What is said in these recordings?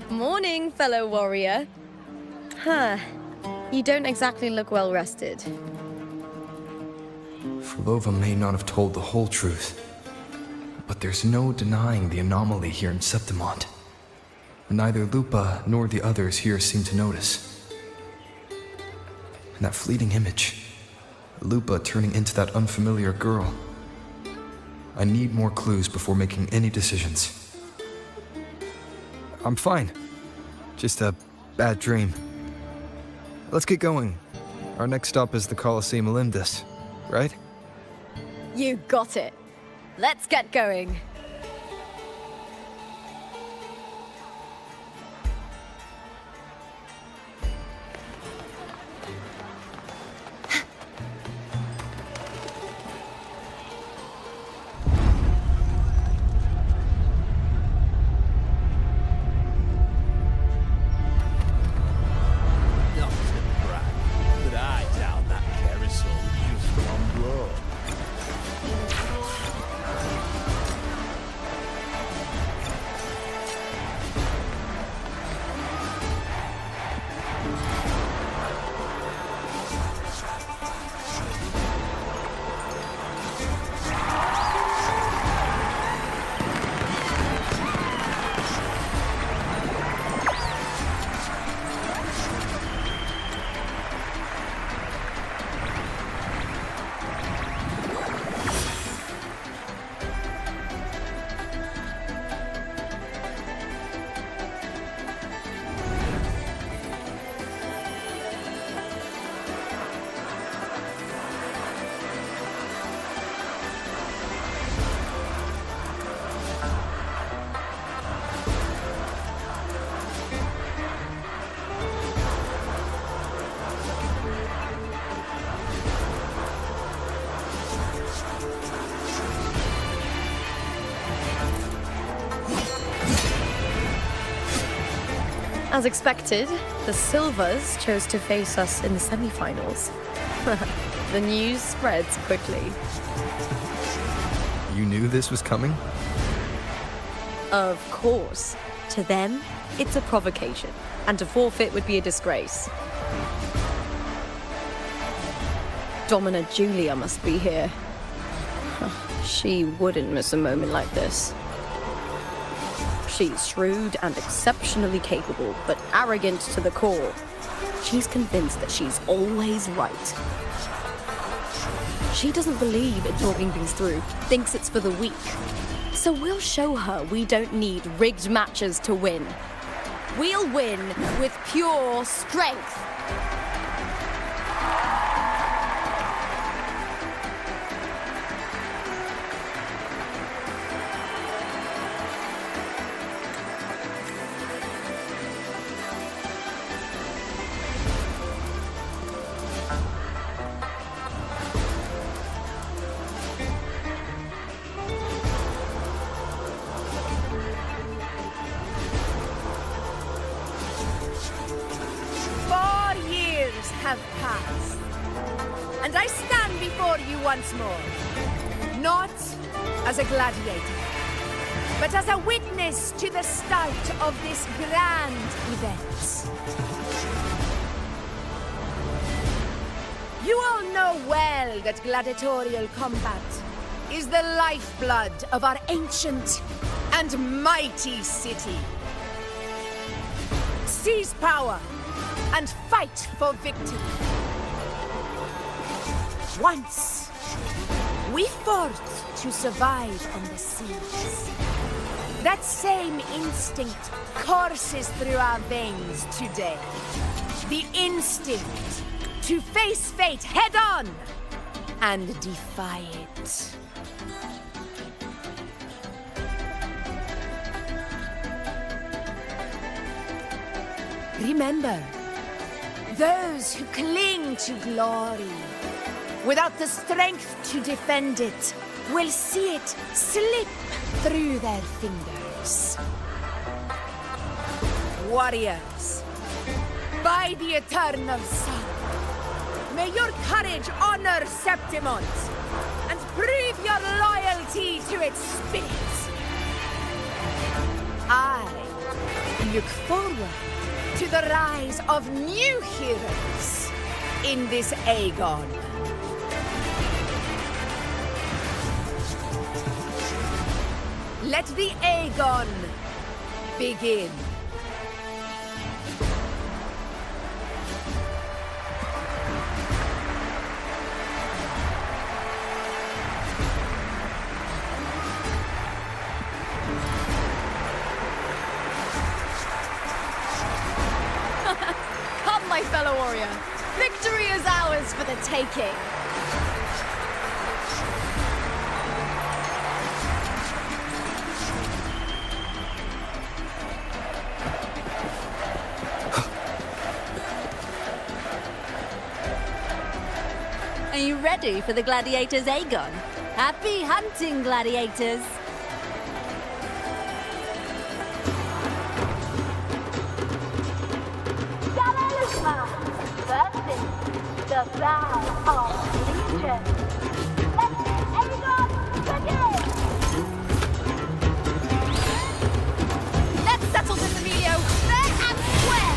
Morning, fellow warrior. Huh. You don't exactly look well rested. Frolova may not have told the whole truth, but there's no denying the anomaly here in Septimont. Neither Lupa nor the others here seem to notice. And that fleeting image, Lupa turning into that unfamiliar girl. I need more clues before making any decisions. I'm fine. Just a bad dream. Let's get going. Our next stop is the Colosseum Olympus, right? You got it. Let's get going. As expected, the Silvers chose to face us in the semi-finals. The news spreads quickly. You knew this was coming? Of course. To them, it's a provocation, and to forfeit would be a disgrace. Domina Julia must be here. She wouldn't miss a moment like this. She's shrewd and exceptionally capable, but arrogant to the core. She's convinced that she's always right. She doesn't believe in talking things through, thinks it's for the weak. So we'll show her we don't need rigged matches to win. We'll win with pure strength. Have passed, and I stand before you once more, not as a gladiator, but as a witness to the start of this grand event. You all know well that gladiatorial combat is the lifeblood of our ancient and mighty city. Seize power and fight for victory. Once, we fought to survive on the seas. That same instinct courses through our veins today. The instinct to face fate head-on and defy it. Remember, those who cling to glory without the strength to defend it will see it slip through their fingers. Warriors, By the eternal sun, may your courage honor Septimont and prove your loyalty to its spirit. I look forward to the rise of new heroes in this Aegon. Let the Aegon begin. Come, my fellow warrior. Victory is ours for the taking. Are you ready for the gladiators, Aegon? Happy hunting, gladiators! The vow of allegiance. Let Aegon begin! Let's settle this, Emilio, fair and square!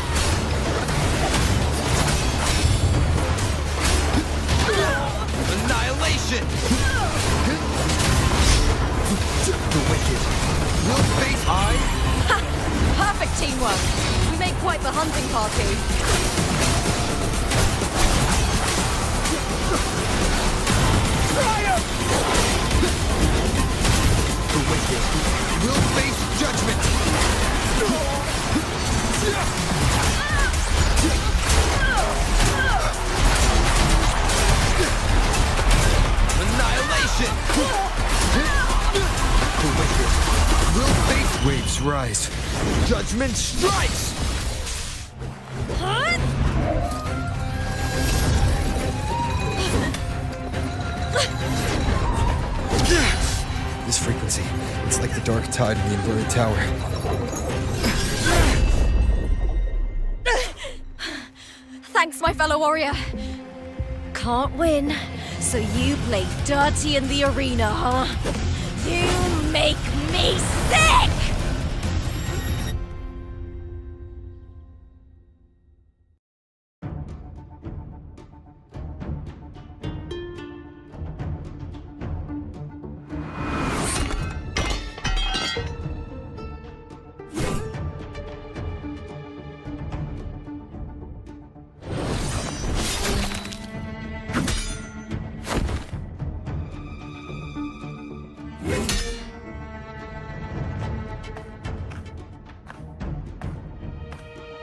Annihilation! The wicked will face Perfect teamwork. We make quite the hunting party. The wicked will face judgment! Annihilation! The wicked will face waves rise. Judgment strikes! This frequency, it's like the dark tide in the inverted tower. Thanks, my fellow warrior. Can't win, so you play dirty in the arena, huh? You make me sick!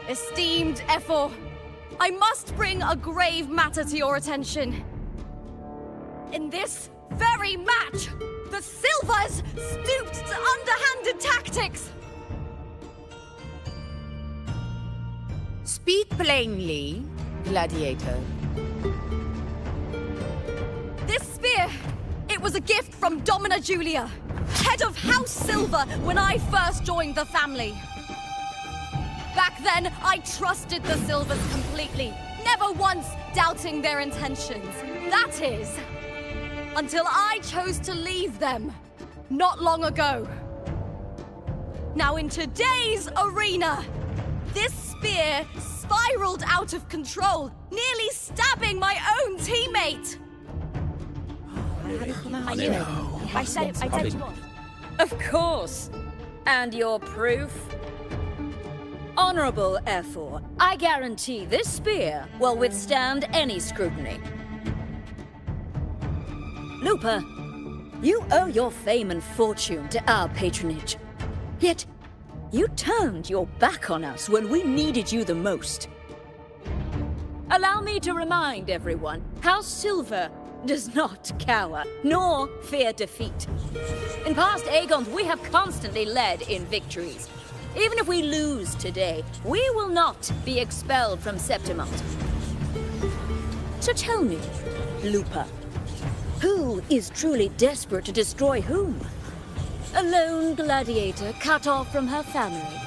Esteemed Ephor, I must bring a grave matter to your attention. In this very match, the Silvers stooped to underhanded tactics. Speak plainly, gladiator. This spear, it was a gift from Domina Julia, head of House Silver when I first joined the family. Back then, I trusted the Silvers completely, never once doubting their intentions. That is, until I chose to leave them, not long ago. Now in today's arena, this spear spiraled out of control, nearly stabbing my own teammate. I said Of course. And your proof? Honorable Ephor, I guarantee this spear will withstand any scrutiny. Lupa, you owe your fame and fortune to our patronage. Yet, you turned your back on us when we needed you the most. Allow me to remind everyone, House Silver does not cower, nor fear defeat. In past Aegons, we have constantly led in victories. Even if we lose today, we will not be expelled from Septimont. So tell me, Lupa, who is truly desperate to destroy whom? A lone gladiator cut off from her family?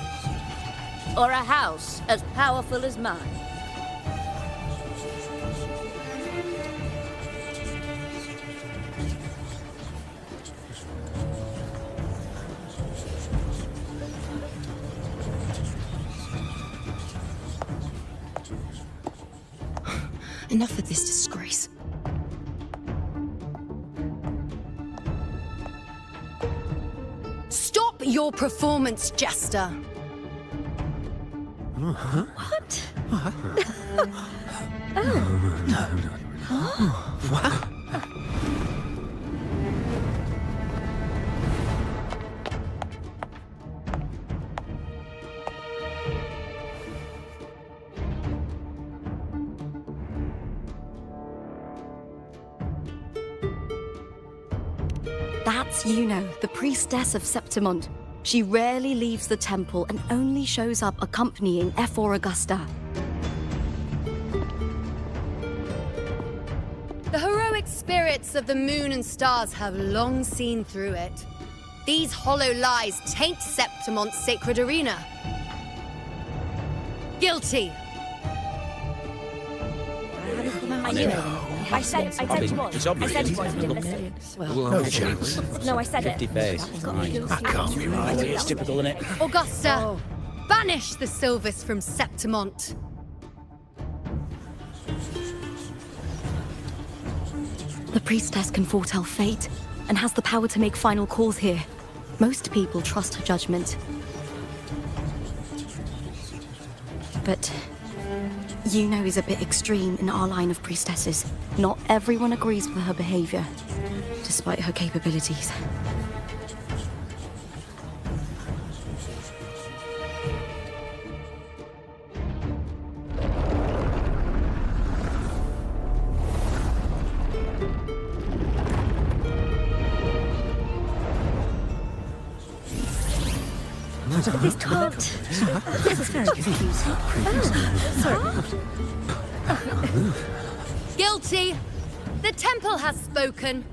Or a house as powerful as mine? Enough of this disgrace. Stop your performance, Jester! What? That's Yuno, the priestess of Septimont. She rarely leaves the temple and only shows up accompanying Ephor Augusta. The heroic spirits of the moon and stars have long seen through it. These hollow lies taint Septimont's sacred arena. Guilty! I knew it. I said it was. It's obvious. I said it was. You didn't listen. No chance. No, I said 50 it. face. That can't be right. It's typical, isn't it? Augusta, banish the Silvis from Septimont. The priestess can foretell fate and has the power to make final calls here. Most people trust her judgment. But Yuno is a bit extreme in our line of priestesses. Not everyone agrees with her behavior, despite her capabilities. This can't. This is very confusing. Guilty! The temple has spoken.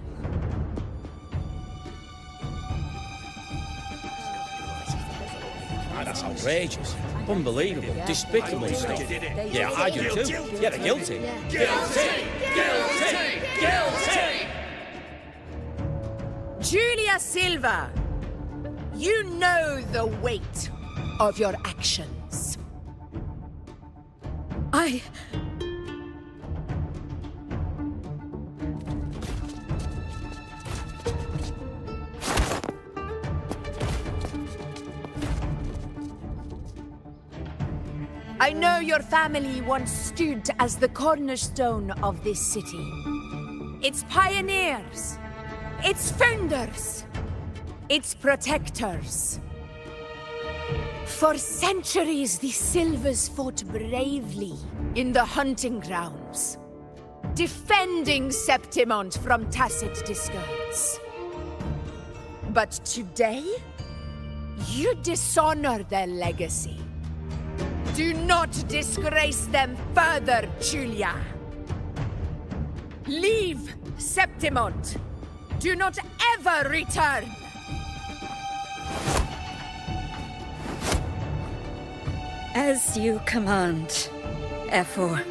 That's outrageous. Unbelievable. Despicable stuff. Yeah, I do too. Yeah, they're guilty. Guilty! Julia Silva, you know the weight of your actions. I know your family once stood as the cornerstone of this city. Its pioneers, its founders, its protectors. For centuries, the Silvers fought bravely in the hunting grounds, defending Septimont from tacit discards. But today, you dishonor their legacy. Do not disgrace them further, Julia. Leave Septimont. Do not ever return. As you command, Ephor.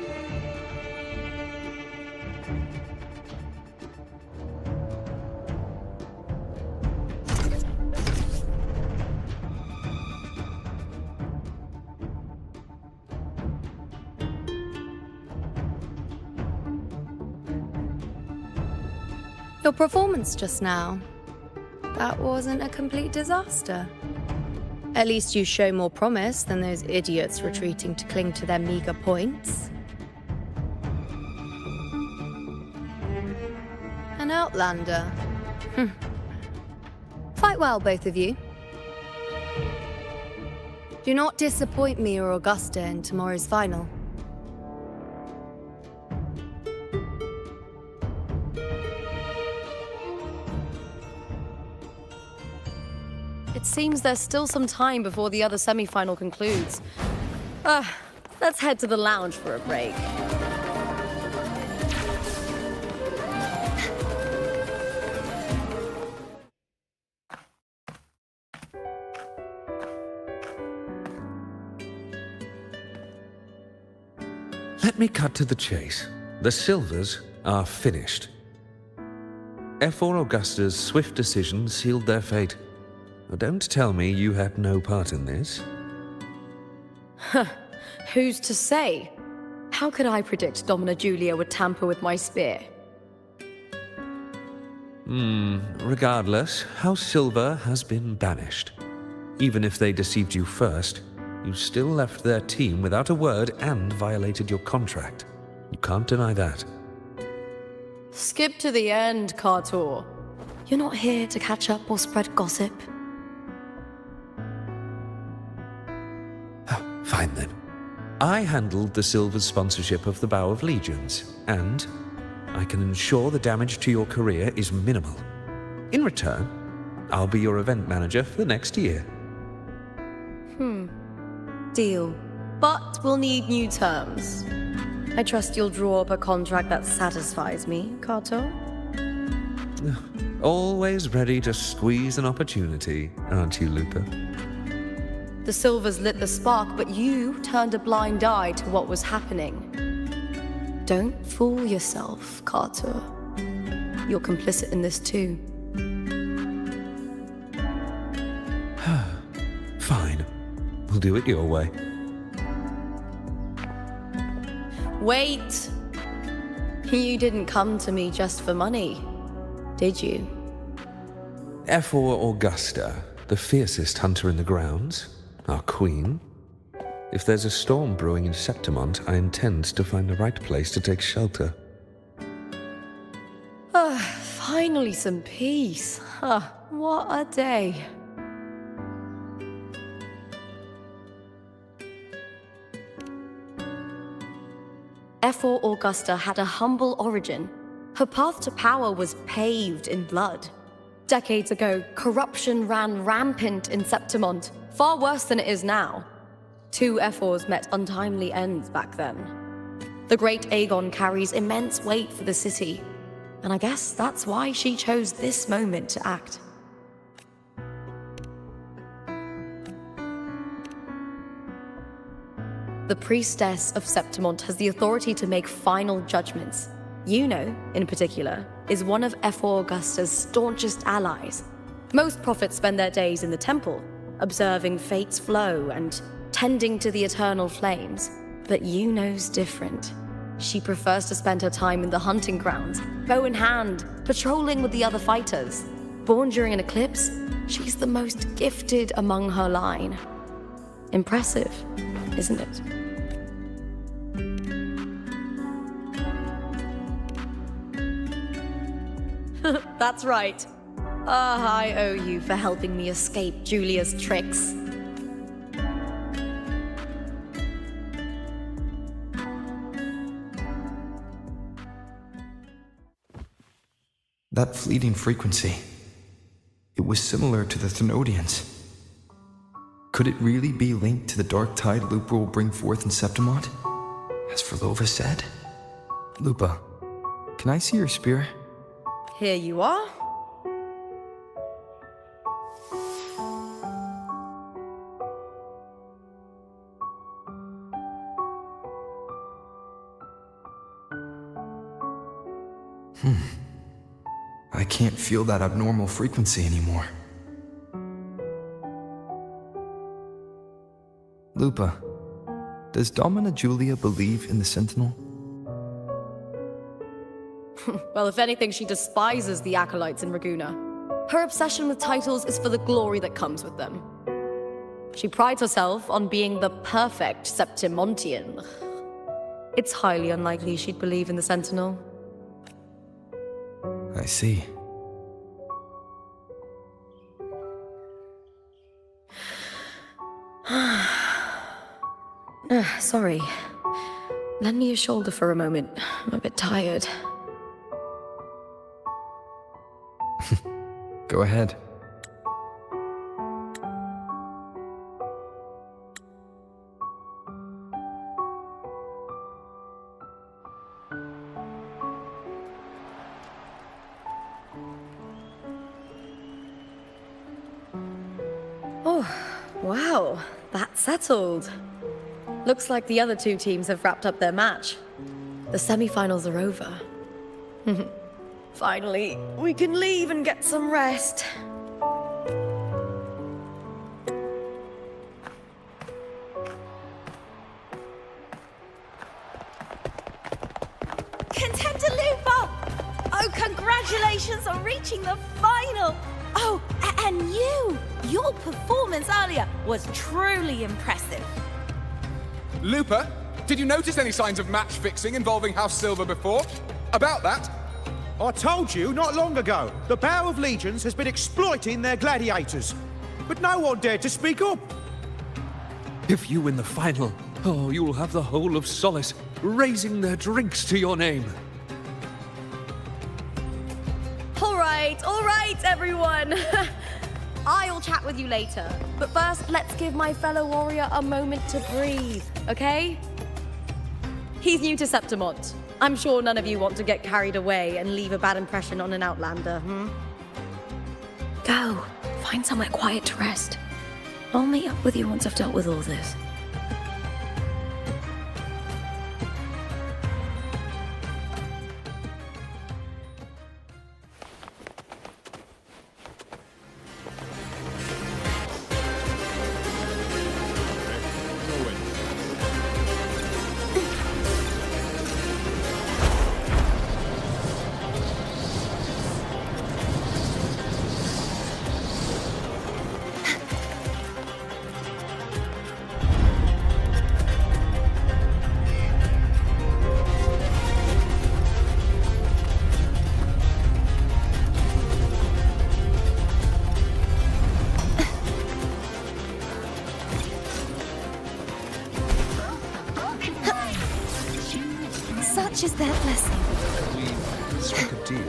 Your performance just now, that wasn't a complete disaster. At least you show more promise than those idiots retreating to cling to their meager points. An outlander. Fight well, both of you. Do not disappoint me or Augusta in tomorrow's final. It seems there's still some time before the other semi-final concludes. Let's head to the lounge for a break. Let me cut to the chase. The Silvers are finished. Ephor Augusta's swift decision sealed their fate. Don't tell me you had no part in this. Who's to say? How could I predict Domina Julia would tamper with my spear? Regardless, House Silver has been banished. Even if they deceived you first, you still left their team without a word and violated your contract. You can't deny that. Skip to the end, Kartor. You're not here to catch up or spread gossip. Fine then. I handled the Silver's sponsorship of the Bow of Legions, and I can ensure the damage to your career is minimal. In return, I'll be your event manager for the next year. Deal. But we'll need new terms. I trust you'll draw up a contract that satisfies me, Kartor. Always ready to squeeze an opportunity, aren't you, Lupa? The Silvers lit the spark, but you turned a blind eye to what was happening. Don't fool yourself, Kartor. You're complicit in this too. Fine. We'll do it your way. Wait! You didn't come to me just for money, did you? F4 Augusta, the fiercest hunter in the grounds, our queen. If there's a storm brewing in Septimont, I intend to find the right place to take shelter. Finally some peace. What a day. F4 Augusta had a humble origin. Her path to power was paved in blood. Decades ago, corruption ran rampant in Septimont, far worse than it is now. 2 F4s met untimely ends back then. The great Aegon carries immense weight for the city, and I guess that's why she chose this moment to act. The priestess of Septimont has the authority to make final judgments. Yuno, in particular, is one of F4 Augusta's staunchest allies. Most prophets spend their days in the temple, observing fate's flow and tending to the eternal flames. But Yuno's different. She prefers to spend her time in the hunting grounds, bow in hand, patrolling with the other fighters. Born during an eclipse, she's the most gifted among her line. Impressive, isn't it? That's right. I owe you for helping me escape Julia's tricks. That fleeting frequency. It was similar to the Thenodians. Could it really be linked to the dark tide Lupa will bring forth in Septimont? As Verlova said? Lupa, can I see your spear? Here you are. I can't feel that abnormal frequency anymore. Lupa, does Domina Julia believe in the Sentinel? Well, if anything, she despises the acolytes in Raguna. Her obsession with titles is for the glory that comes with them. She prides herself on being the perfect Septimontian. It's highly unlikely she'd believe in the Sentinel. I see. Sorry. Lend me your shoulder for a moment. I'm a bit tired. Go ahead. Oh, wow. That's settled. Looks like the other 2 teams have wrapped up their match. The semi-finals are over. Finally, we can leave and get some rest. Congratulations on reaching the final! Oh, and your performance earlier was truly impressive. Lupa, did you notice any signs of match fixing involving House Silver before? About that? I told you not long ago, the Bow of Legions has been exploiting their gladiators. But no one dared to speak up. If you win the final, oh, you'll have the whole of Solace raising their drinks to your name. All right, everyone. I'll chat with you later. But first, let's give my fellow warrior a moment to breathe, okay? He's new to Septimont. I'm sure none of you want to get carried away and leave a bad impression on an Outlander, Go. Find somewhere quiet to rest. I'll meet up with you once I've dealt with all this. Such is their blessing. We struck a deal.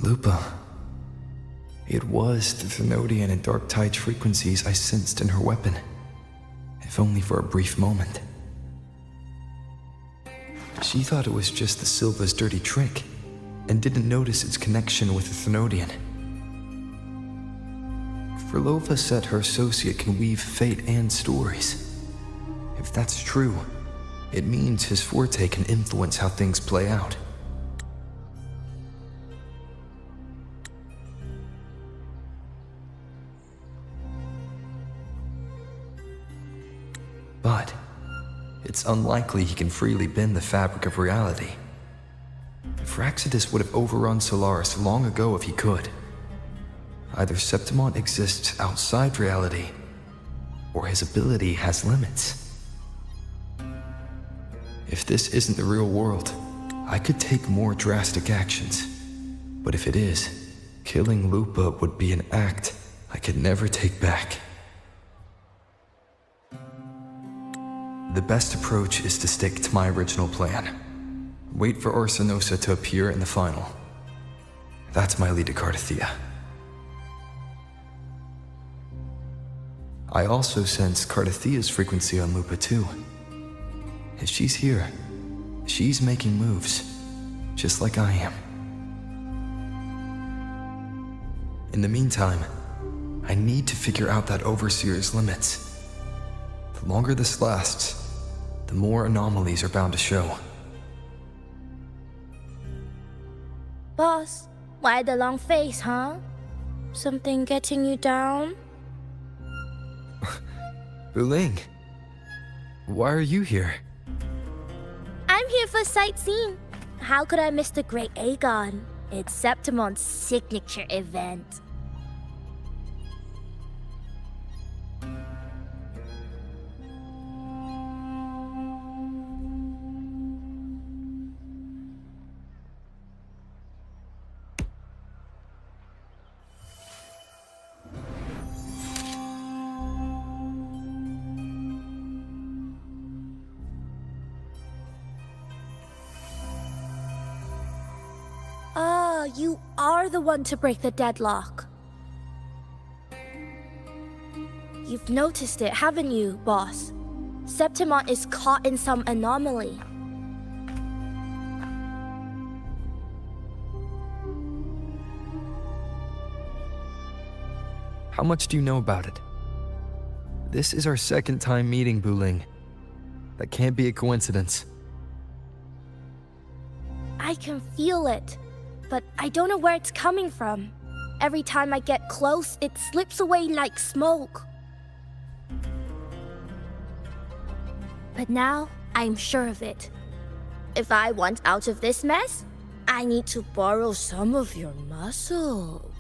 Lupa. It was the Thenodian and Dark Tide frequencies I sensed in her weapon, if only for a brief moment. She thought it was just the Silva's dirty trick, and didn't notice its connection with the Thenodian. Furlova said her associate can weave fate and stories. If that's true, it means his forte can influence how things play out. But it's unlikely he can freely bend the fabric of reality. Fraxidus would have overrun Solaris long ago if he could. Either Septimont exists outside reality, or his ability has limits. If this isn't the real world, I could take more drastic actions. But if it is, killing Lupa would be an act I could never take back. The best approach is to stick to my original plan. Wait for Orsinosa to appear in the final. That's my lead to Cardathia. I also sense Cardathia's frequency on Lupa too. If she's here, she's making moves, just like I am. In the meantime, I need to figure out that Overseer's limits. The longer this lasts, the more anomalies are bound to show. Boss, why the long face, huh? Something getting you down? Buling, why are you here? I'm here for sightseeing. How could I miss the Great Aegon? It's Septimont's signature event. You are the one to break the deadlock. You've noticed it, haven't you, boss? Septimont is caught in some anomaly. How much do you know about it? This is our second time meeting, Buling. That can't be a coincidence. I can feel it, but I don't know where it's coming from. Every time I get close, it slips away like smoke. But now, I'm sure of it. If I want out of this mess, I need to borrow some of your muscle.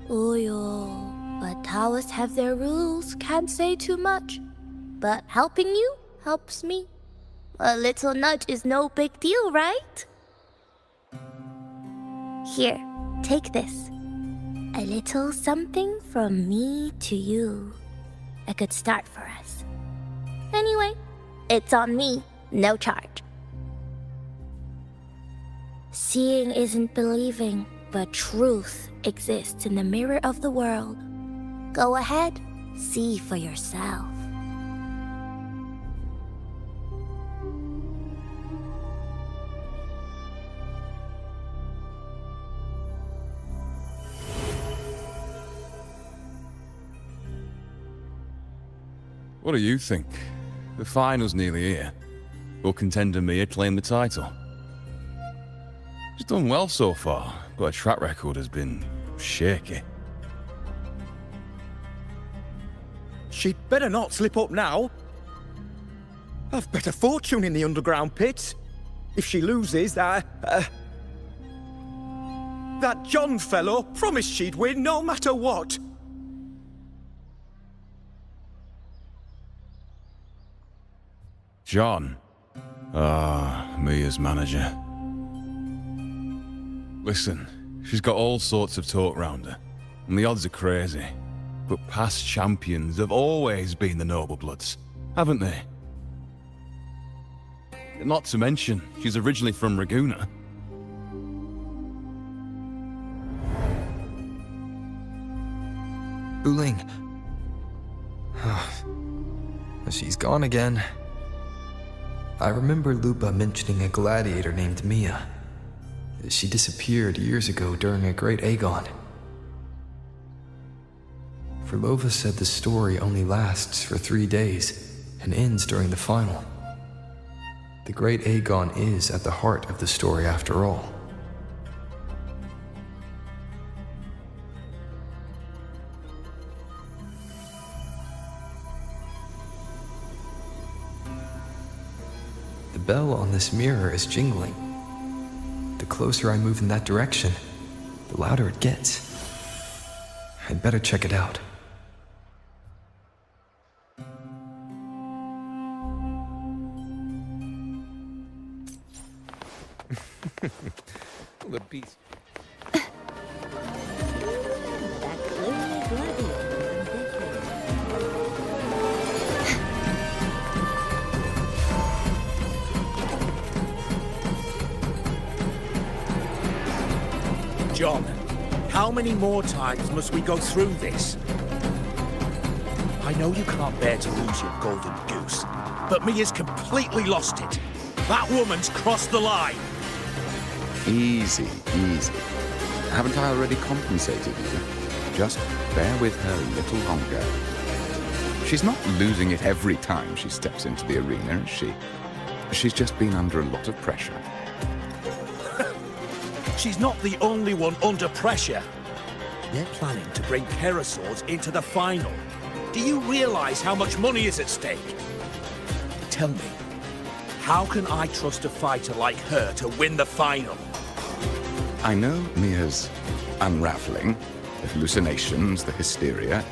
Oyo, but Taoists have their rules, can't say too much. But helping you helps me. A little nudge is no big deal, right? Here, take this. A little something from me to you. A good start for us. Anyway, it's on me, no charge. Seeing isn't believing, but truth exists in the mirror of the world. Go ahead, see for yourself. What do you think? The final's nearly here. Will contender Mia claim the title? She's done well so far, but her track record has been shaky. She'd better not slip up now. I've better fortune in the underground pits. If she loses, that John fellow promised she'd win no matter what. John? Ah, Mia's manager. Listen, she's got all sorts of talk round her, and the odds are crazy. But past champions have always been the noble bloods, haven't they? Not to mention, she's originally from Raguna. Buling. She's gone again. I remember Lupa mentioning a gladiator named Mia. She disappeared years ago during a great Aegon. Verlova said the story only lasts for 3 days and ends during the final. The great Aegon is at the heart of the story after all. The bell on this mirror is jingling. The closer I move in that direction, the louder it gets. I'd better check it out. The beast. John, how many more times must we go through this? I know you can't bear to lose your golden goose, but Mia's completely lost it. That woman's crossed the line. Easy, easy. Haven't I already compensated you? Just bear with her a little longer. She's not losing it every time she steps into the arena, is she? She's just been under a lot of pressure. She's not the only one under pressure. They're planning to bring Kerasaurs into the final. Do you realize how much money is at stake? Tell me, how can I trust a fighter like her to win the final? I know Mia's unraveling, the hallucinations, the hysteria.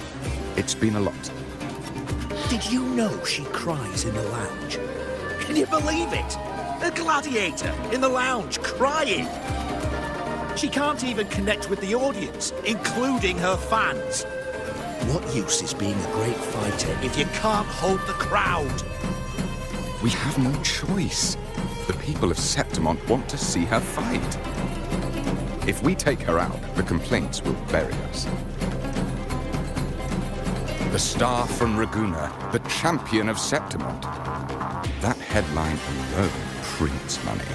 It's been a lot. Did you know she cries in the lounge? Can you believe it? A gladiator in the lounge crying. She can't even connect with the audience, including her fans. What use is being a great fighter if you can't hold the crowd? We have no choice. The people of Septimont want to see her fight. If we take her out, the complaints will bury us. The star from Raguna, the champion of Septimont. That headline alone prints money.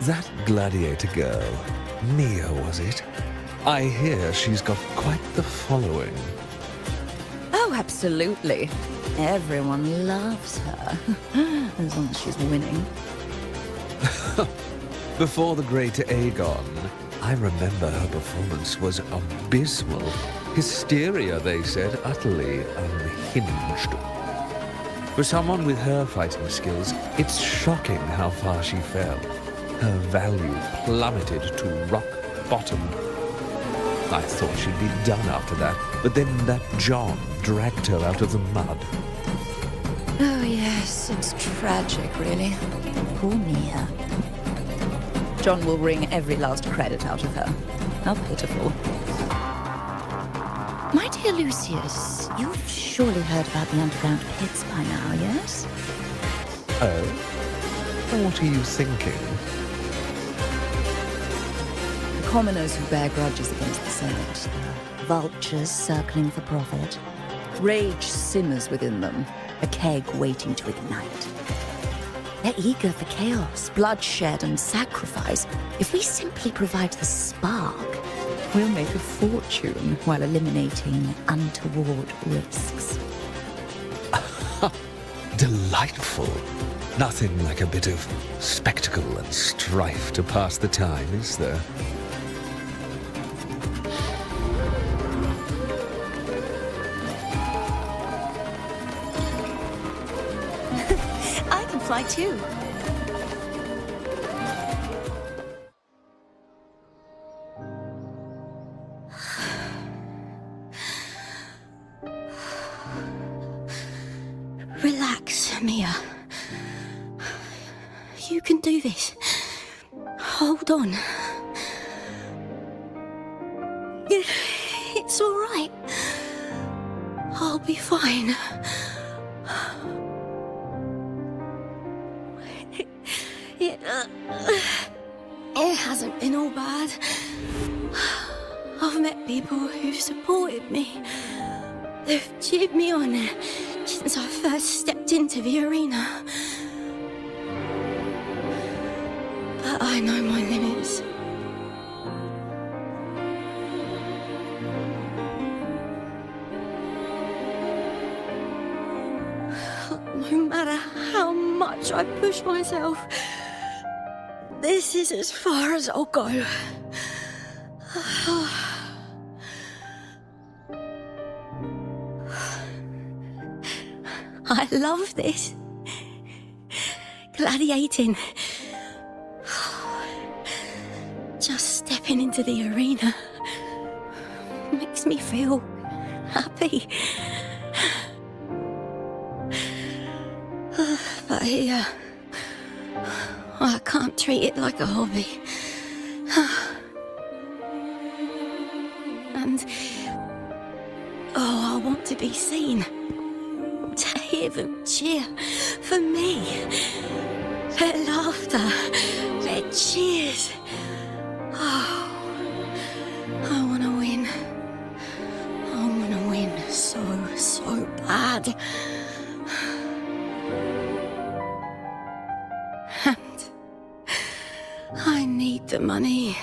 That gladiator girl. Mia, was it? I hear she's got quite the following. Oh, absolutely. Everyone loves her. As long as she's winning. Before the great Aegon, I remember her performance was abysmal. Hysteria, they said, utterly unhinged. For someone with her fighting skills, it's shocking how far she fell. Her value plummeted to rock bottom. I thought she'd be done after that, but then that John dragged her out of the mud. Oh, yes, it's tragic, really. Poor Mia. John will wring every last credit out of her. How pitiful. My dear Lucius, you've surely heard about the underground pits by now, yes? Oh? What are you thinking? The commoners who bear grudges against the Senate. Vultures circling for profit. Rage simmers within them, a keg waiting to ignite. They're eager for chaos, bloodshed, and sacrifice. If we simply provide the spark, we'll make a fortune while eliminating untoward risks. Delightful. Nothing like a bit of spectacle and strife to pass the time, is there? I can fly too. Relax, Mia. You can do this. Hold on. It's all right. I'll be fine. It hasn't been all bad. I've met people who've supported me. They've cheered me on since I first stepped into the arena. But I know my limits. No matter how much I push myself, this is as far as I'll go. I love this. Gladiating. Just stepping into the arena makes me feel happy. But here, I can't treat it like a hobby. And, I want to be seen. To hear them cheer for me. Their laughter, their cheers. Oh, I want to win. I want to win so bad. And I need the money.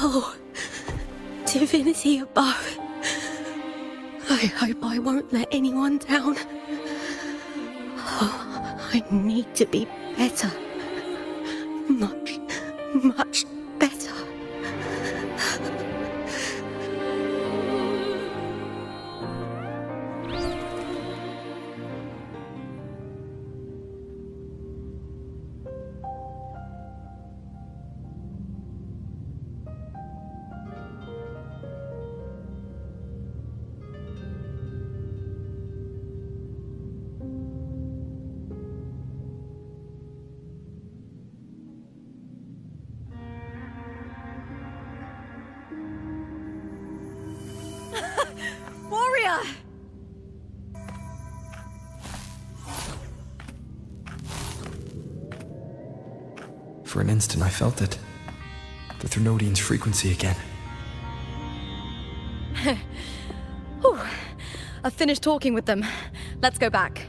Oh, divinity above. I hope I won't let anyone down. Oh, I need to be better. Much better. For an instant, I felt it. The Thrunodian's frequency again. Whew. I've finished talking with them. Let's go back.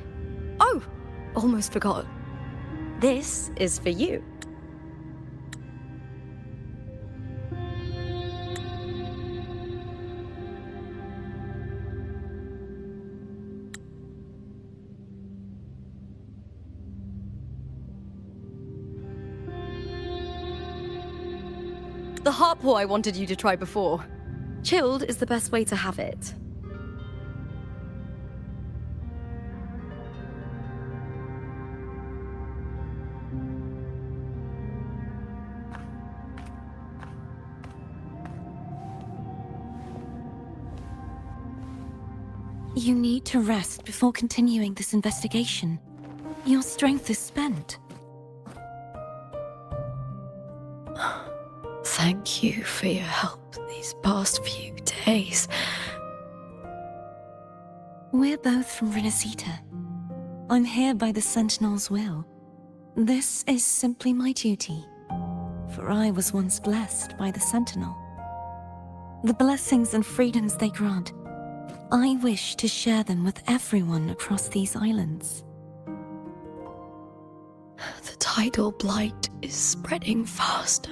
Oh, almost forgot. This is for you. The heart pour I wanted you to try before. Chilled is the best way to have it. You need to rest before continuing this investigation. Your strength is spent. Thank you for your help these past few days. We're both from Renacita. I'm here by the Sentinel's will. This is simply my duty, for I was once blessed by the Sentinel. The blessings and freedoms they grant, I wish to share them with everyone across these islands. The tidal blight is spreading faster.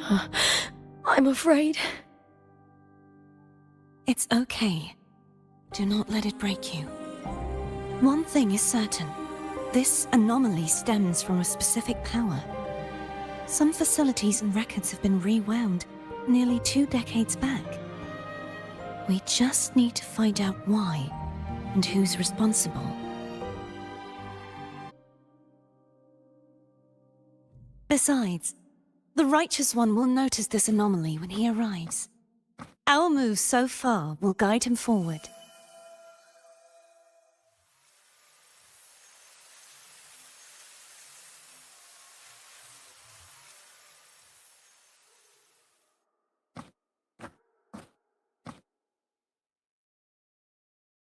I'm afraid. It's okay. Do not let it break you. One thing is certain. This anomaly stems from a specific power. Some facilities and records have been rewound nearly 2 decades back. We just need to find out why and who's responsible. Besides, the Righteous One will notice this anomaly when he arrives. Our moves so far will guide him forward.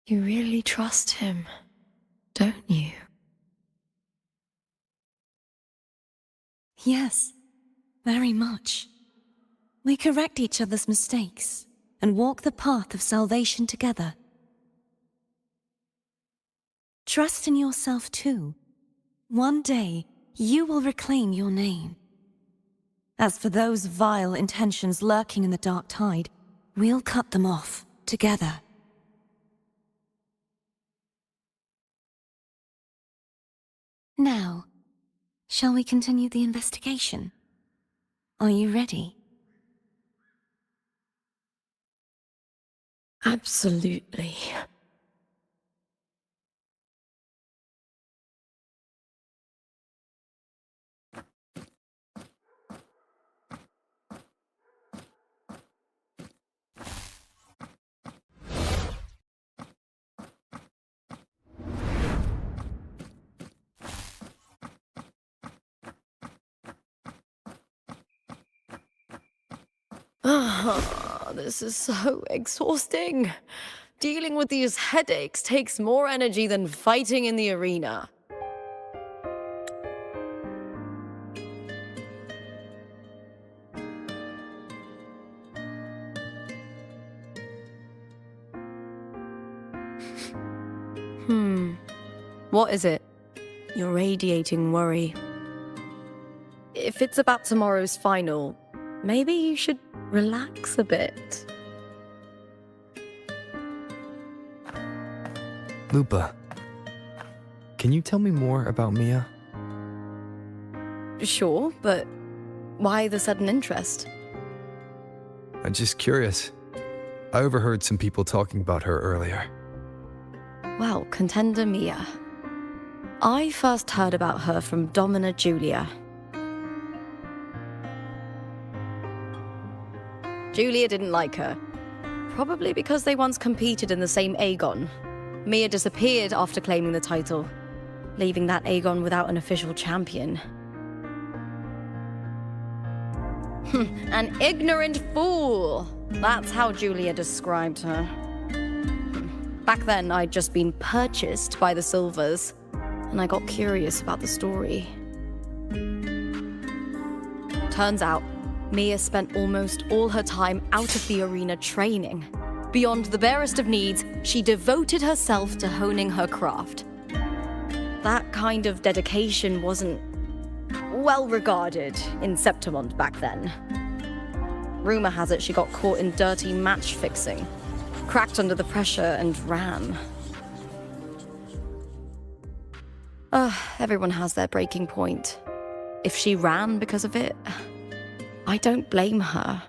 You really trust him, don't you? Yes, very much. We correct each other's mistakes and walk the path of salvation together. Trust in yourself too. One day, you will reclaim your name. As for those vile intentions lurking in the dark tide, we'll cut them off together. Now, shall we continue the investigation? Are you ready? Absolutely. This is so exhausting. Dealing with these headaches takes more energy than fighting in the arena. What is it? You're radiating worry. If it's about tomorrow's final, maybe you should relax a bit. Lupa, can you tell me more about Mia? Sure, but why the sudden interest? I'm just curious. I overheard some people talking about her earlier. Well, contender Mia. I first heard about her from Domina Julia. Julia didn't like her. Probably because they once competed in the same Aegon. Mia disappeared after claiming the title, leaving that Aegon without an official champion. An ignorant fool! That's how Julia described her. Back then, I'd just been purchased by the Silvers, and I got curious about the story. Turns out, Mia spent almost all her time out of the arena training. Beyond the barest of needs, she devoted herself to honing her craft. That kind of dedication wasn't well regarded in Septimont back then. Rumor has it she got caught in dirty match fixing, cracked under the pressure, and ran. Everyone has their breaking point. If she ran because of it, I don't blame her.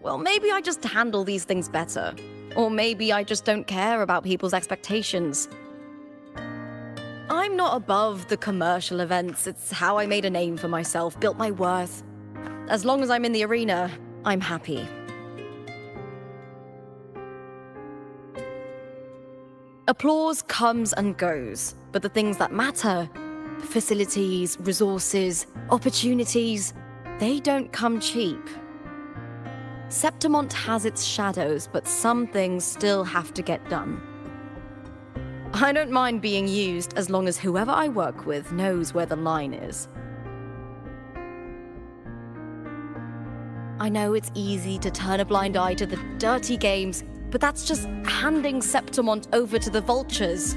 Well, maybe I just handle these things better. Or maybe I just don't care about people's expectations. I'm not above the commercial events. It's how I made a name for myself, built my worth. As long as I'm in the arena, I'm happy. Applause comes and goes, but the things that matter, facilities, resources, opportunities, they don't come cheap. Septimont has its shadows, but some things still have to get done. I don't mind being used as long as whoever I work with knows where the line is. I know it's easy to turn a blind eye to the dirty games, but that's just handing Septimont over to the vultures.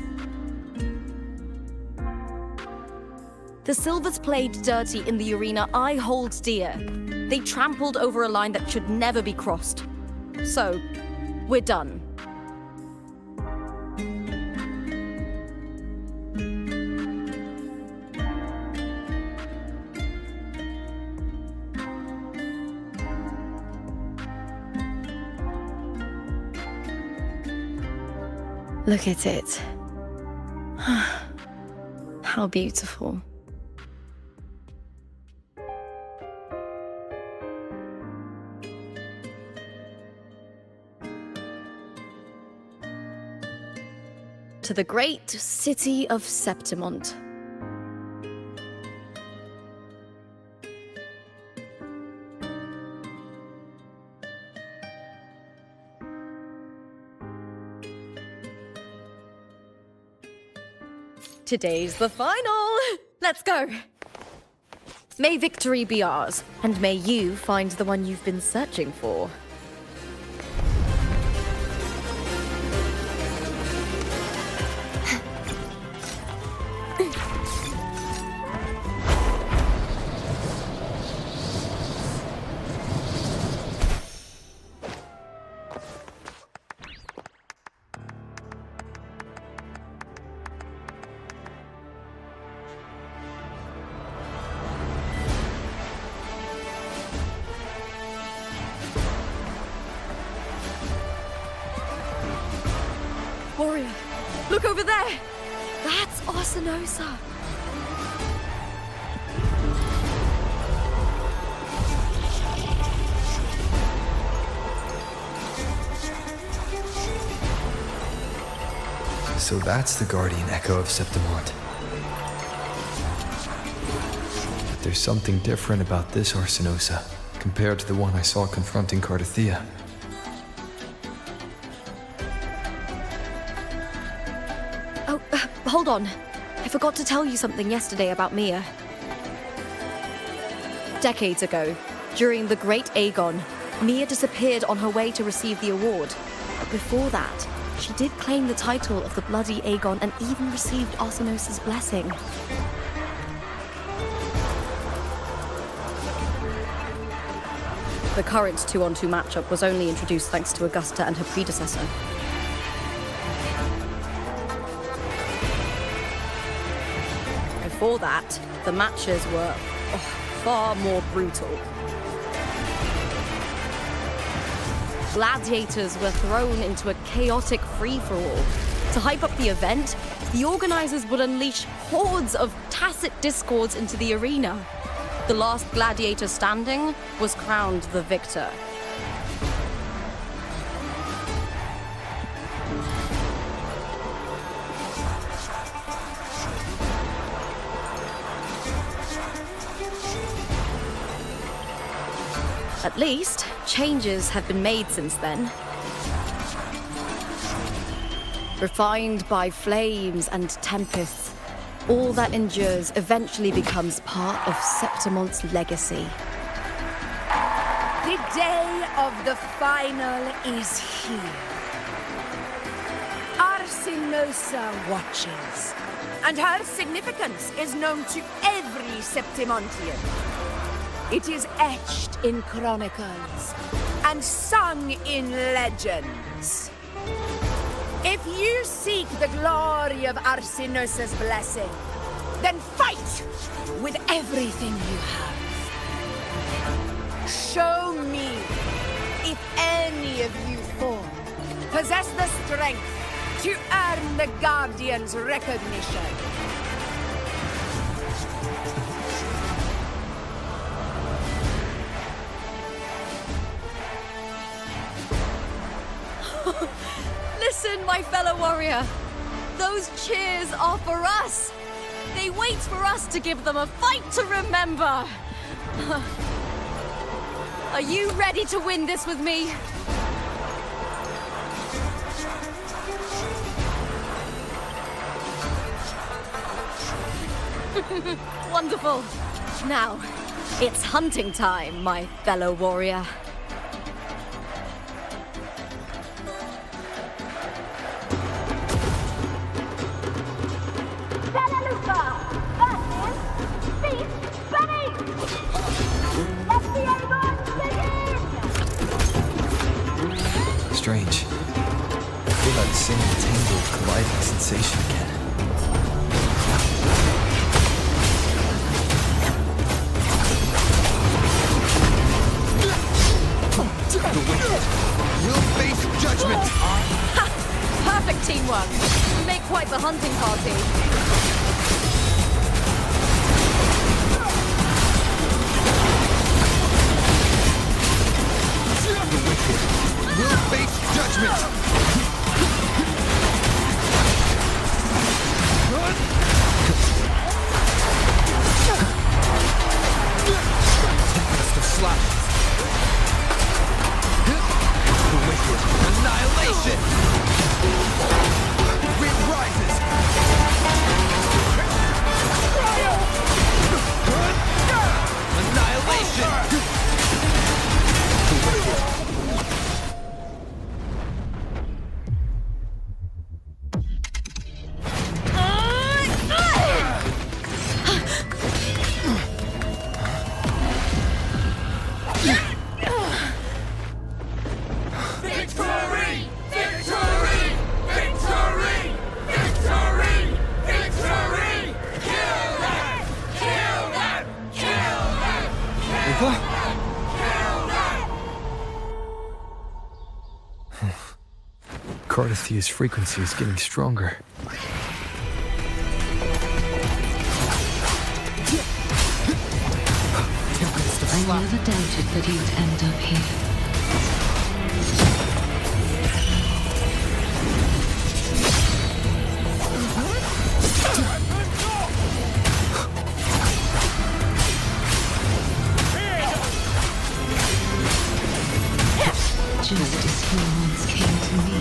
The Silvers played dirty in the arena I hold dear. They trampled over a line that should never be crossed. So, we're done. Look at it. How beautiful. To the great city of Septimont. Today's the final! Let's go! May victory be ours, and may you find the one you've been searching for. Warrior, look over there! That's Arsinosa! So that's the guardian echo of Septimont. But there's something different about this Arsinosa compared to the one I saw confronting Cardathea. Hold on. I forgot to tell you something yesterday about Mia. Decades ago, during the Great Aegon, Mia disappeared on her way to receive the award. But before that, she did claim the title of the Bloody Aegon and even received Arsinosa's blessing. The current 2-on-2 matchup was only introduced thanks to Augusta and her predecessor. Before that, the matches were far more brutal. Gladiators were thrown into a chaotic free-for-all. To hype up the event, the organizers would unleash hordes of tacit discords into the arena. The last gladiator standing was crowned the victor. At least, changes have been made since then. Refined by flames and tempests, all that endures eventually becomes part of Septimon's legacy. The day of the final is here. Arsinosa watches, and her significance is known to every Septimontian. It is etched in chronicles and sung in legends. If you seek the glory of Arsinosa's blessing, then fight with everything you have. Show me if any of you four possess the strength to earn the Guardian's recognition. Listen, my fellow warrior. Those cheers are for us. They wait for us to give them a fight to remember. Are you ready to win this with me? Wonderful. Now, it's hunting time, my fellow warrior. Strange. I feel that same tangled, colliding sensation again. The wicked will face judgment! Ha! Perfect teamwork. We make quite the hunting party. The wicked will face judgment! Tempest of slashes. The wicked annihilation! Wind rises! Annihilation! The wicked. Cardithia's frequency is getting stronger. I never doubted that you'd end up here. Just as he once came to me,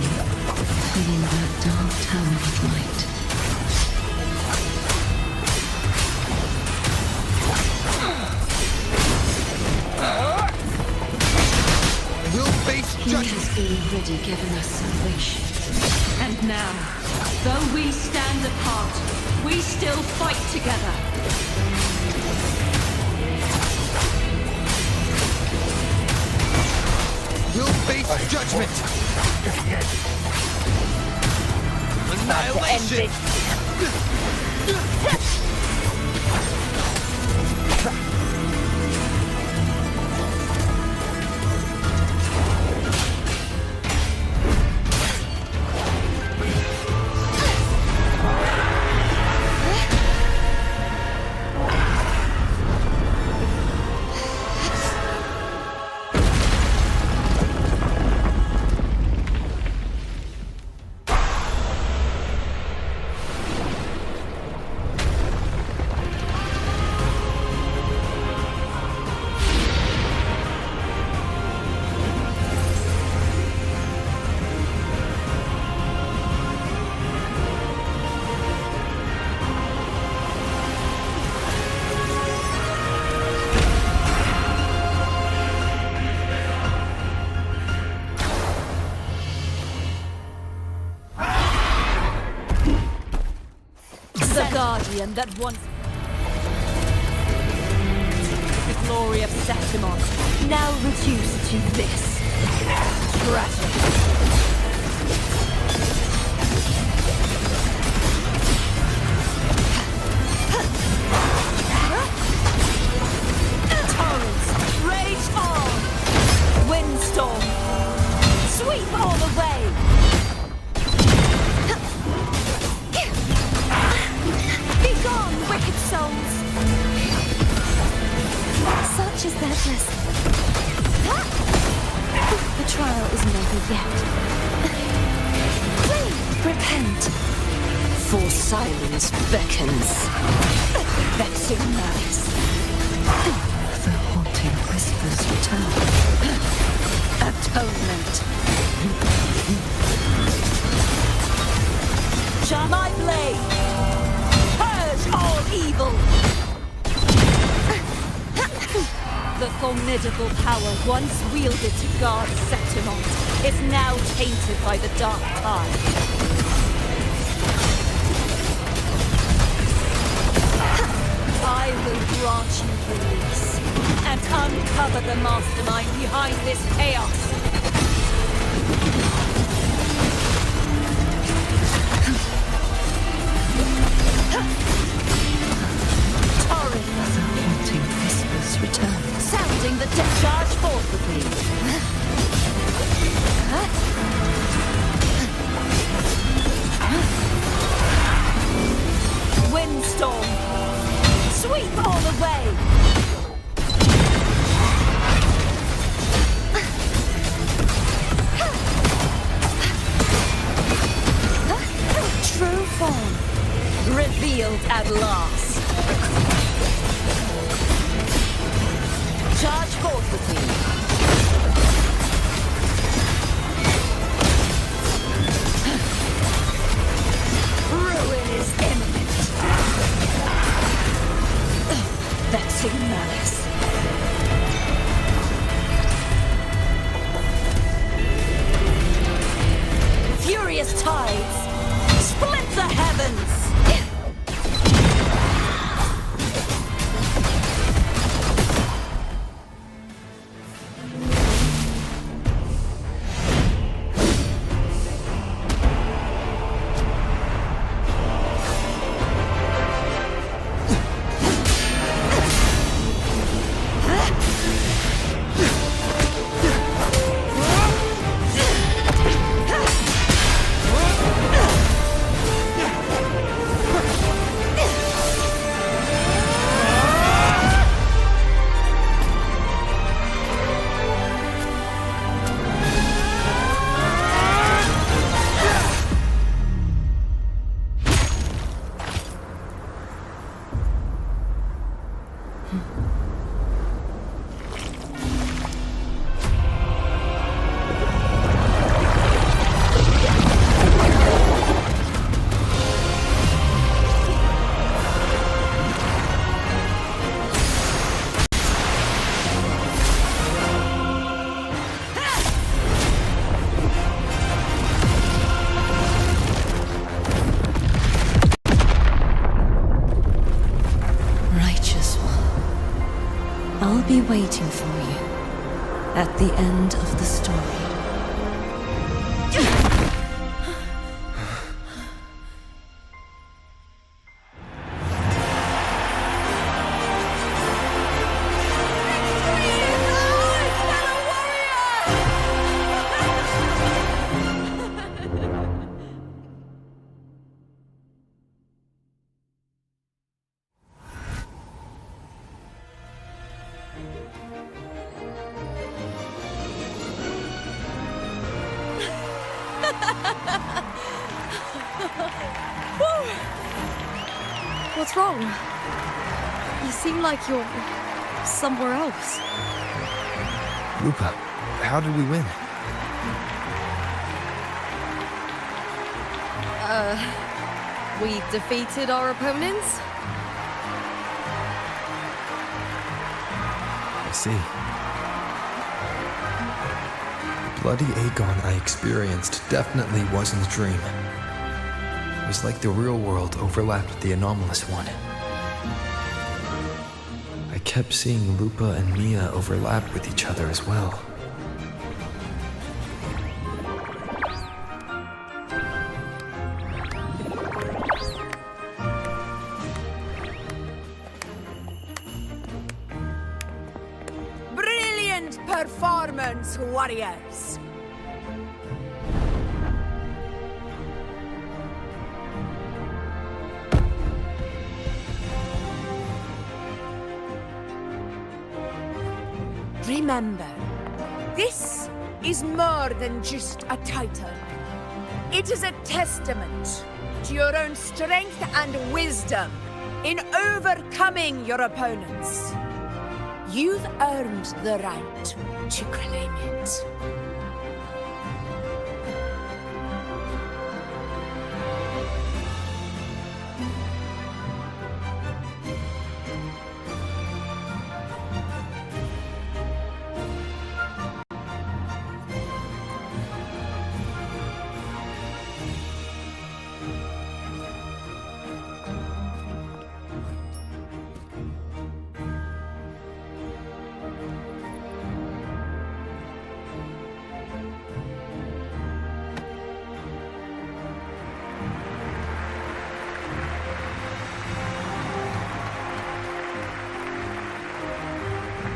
filling that dark tower with light. We'll face judgment. He has already given us salvation. And now, though we stand apart, we still fight together. We'll face judgment! Annihilation! rebellion that once... The glory of Septimon, now reduced to this. Tragedy. Rage on! Windstorm! Sweep all the way! Be gone, wicked souls! Such is their blessing. The trial is never yet. Please repent. For silence beckons. Vexing malice. The haunting whispers return. Atonement. Shall my blade purge all evil? The formidable power once wielded to guard Septimon is now tainted by the dark tide. I will grant you release and uncover the mastermind behind this chaos. Torrents. The haunting whispers return. Sounding the death charge forth with me. Windstorm. Sweep all the way. True form revealed at last. Charge forth with me. Ruin is imminent. Vexing malice. Furious tides split the heavens. I'll be waiting for you at the end of the story. What's wrong? You seem like you're somewhere else. Lupa, how did we win? We defeated our opponents? I see. The bloody Aegon I experienced definitely wasn't a dream. was like the real world overlapped with the anomalous one. I kept seeing Lupa and Mia overlap with each other as well. Brilliant performance, warriors! Remember, this is more than just a title. It is a testament to your own strength and wisdom in overcoming your opponents. You've earned the right to claim it.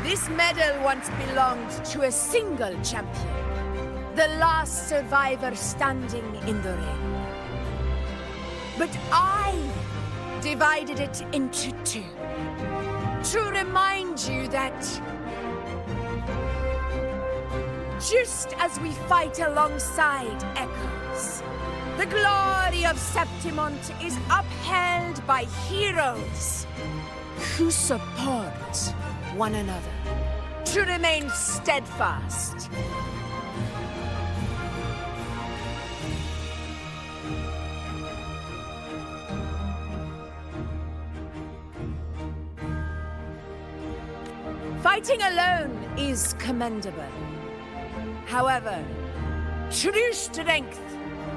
This medal once belonged to a single champion, the last survivor standing in the ring. But I divided it into two, to remind you that just as we fight alongside echoes, the glory of Septimont is upheld by heroes who support one another, to remain steadfast. Fighting alone is commendable. However, true strength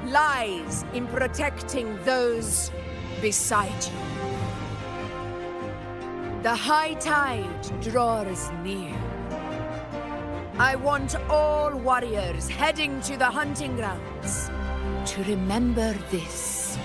lies in protecting those beside you. The high tide draws near. I want all warriors heading to the hunting grounds to remember this.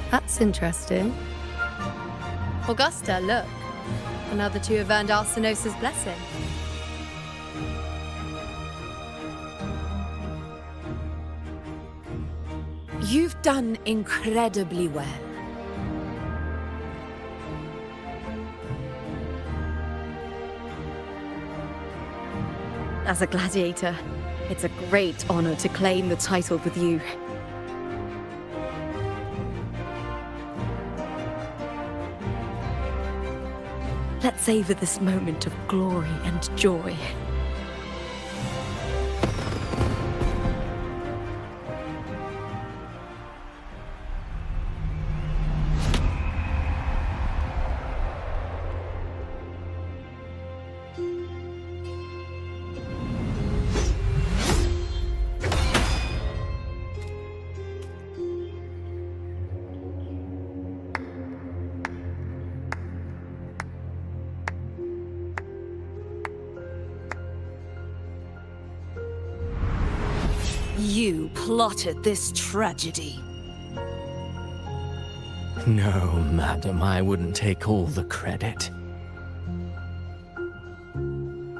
That's interesting. Augusta, look. Another two have earned Arsenosa's blessing. You've done incredibly well. As a gladiator, it's a great honor to claim the title with you. Let's savor this moment of glory and joy. You plotted this tragedy. No, madam, I wouldn't take all the credit.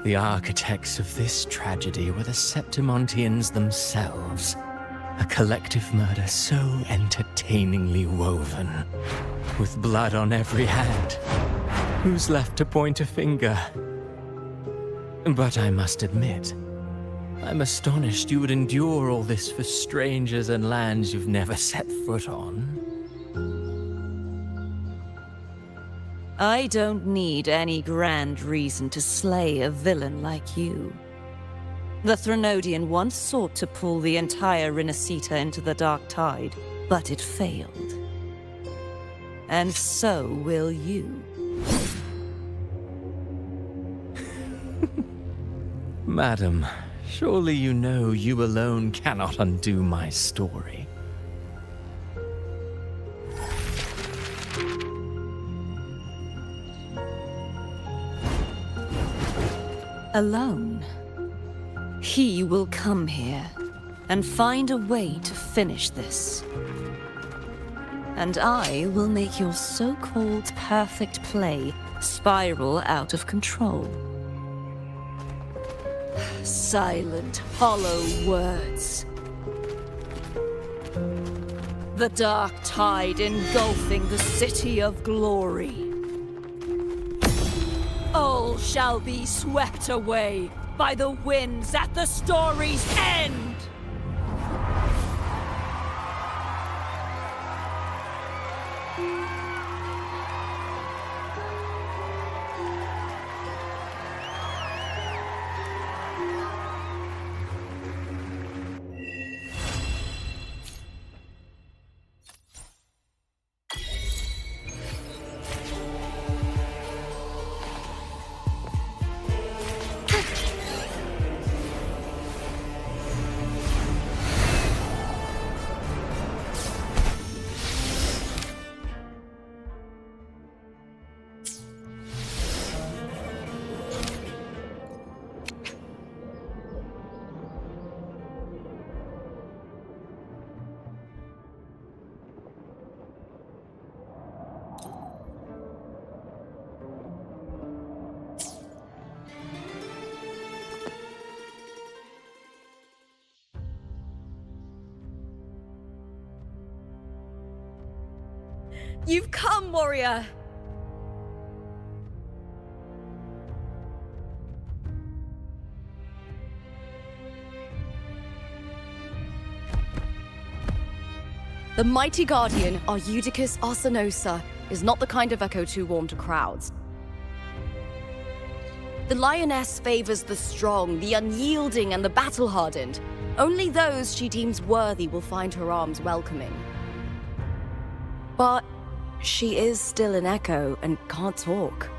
The architects of this tragedy were the Septimontians themselves. A collective murder so entertainingly woven, with blood on every hand. Who's left to point a finger? But I must admit, I'm astonished you would endure all this for strangers and lands you've never set foot on. I don't need any grand reason to slay a villain like you. The Threnodian once sought to pull the entire Rinascita into the Dark Tide, but it failed. And so will you. Madam, surely you know you alone cannot undo my story. Alone. He will come here and find a way to finish this. And I will make your so-called perfect play spiral out of control. Silent, hollow words. The dark tide engulfing the city of glory. All shall be swept away by the winds at the story's end! You've come, warrior! The mighty guardian, Arudicus Arsenosa, is not the kind of echo too warm to crowds. The lioness favors the strong, the unyielding, and the battle-hardened. Only those she deems worthy will find her arms welcoming. But she is still an echo and can't talk.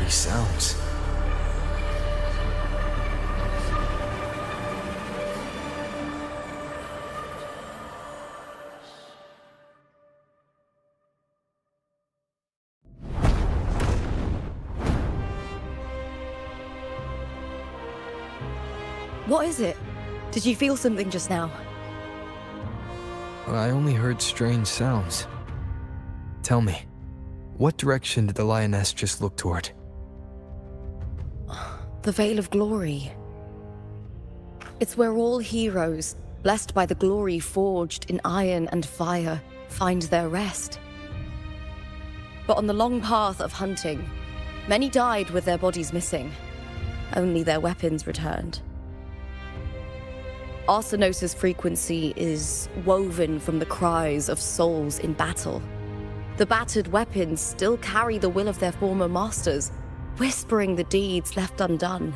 These sounds. What is it? Did you feel something just now? I only heard strange sounds. Tell me, what direction did the lioness just look toward? The Veil of Glory. It's where all heroes, blessed by the glory forged in iron and fire, find their rest. But on the long path of hunting, many died with their bodies missing. Only their weapons returned. Arsenosa's frequency is woven from the cries of souls in battle. The battered weapons still carry the will of their former masters, whispering the deeds left undone.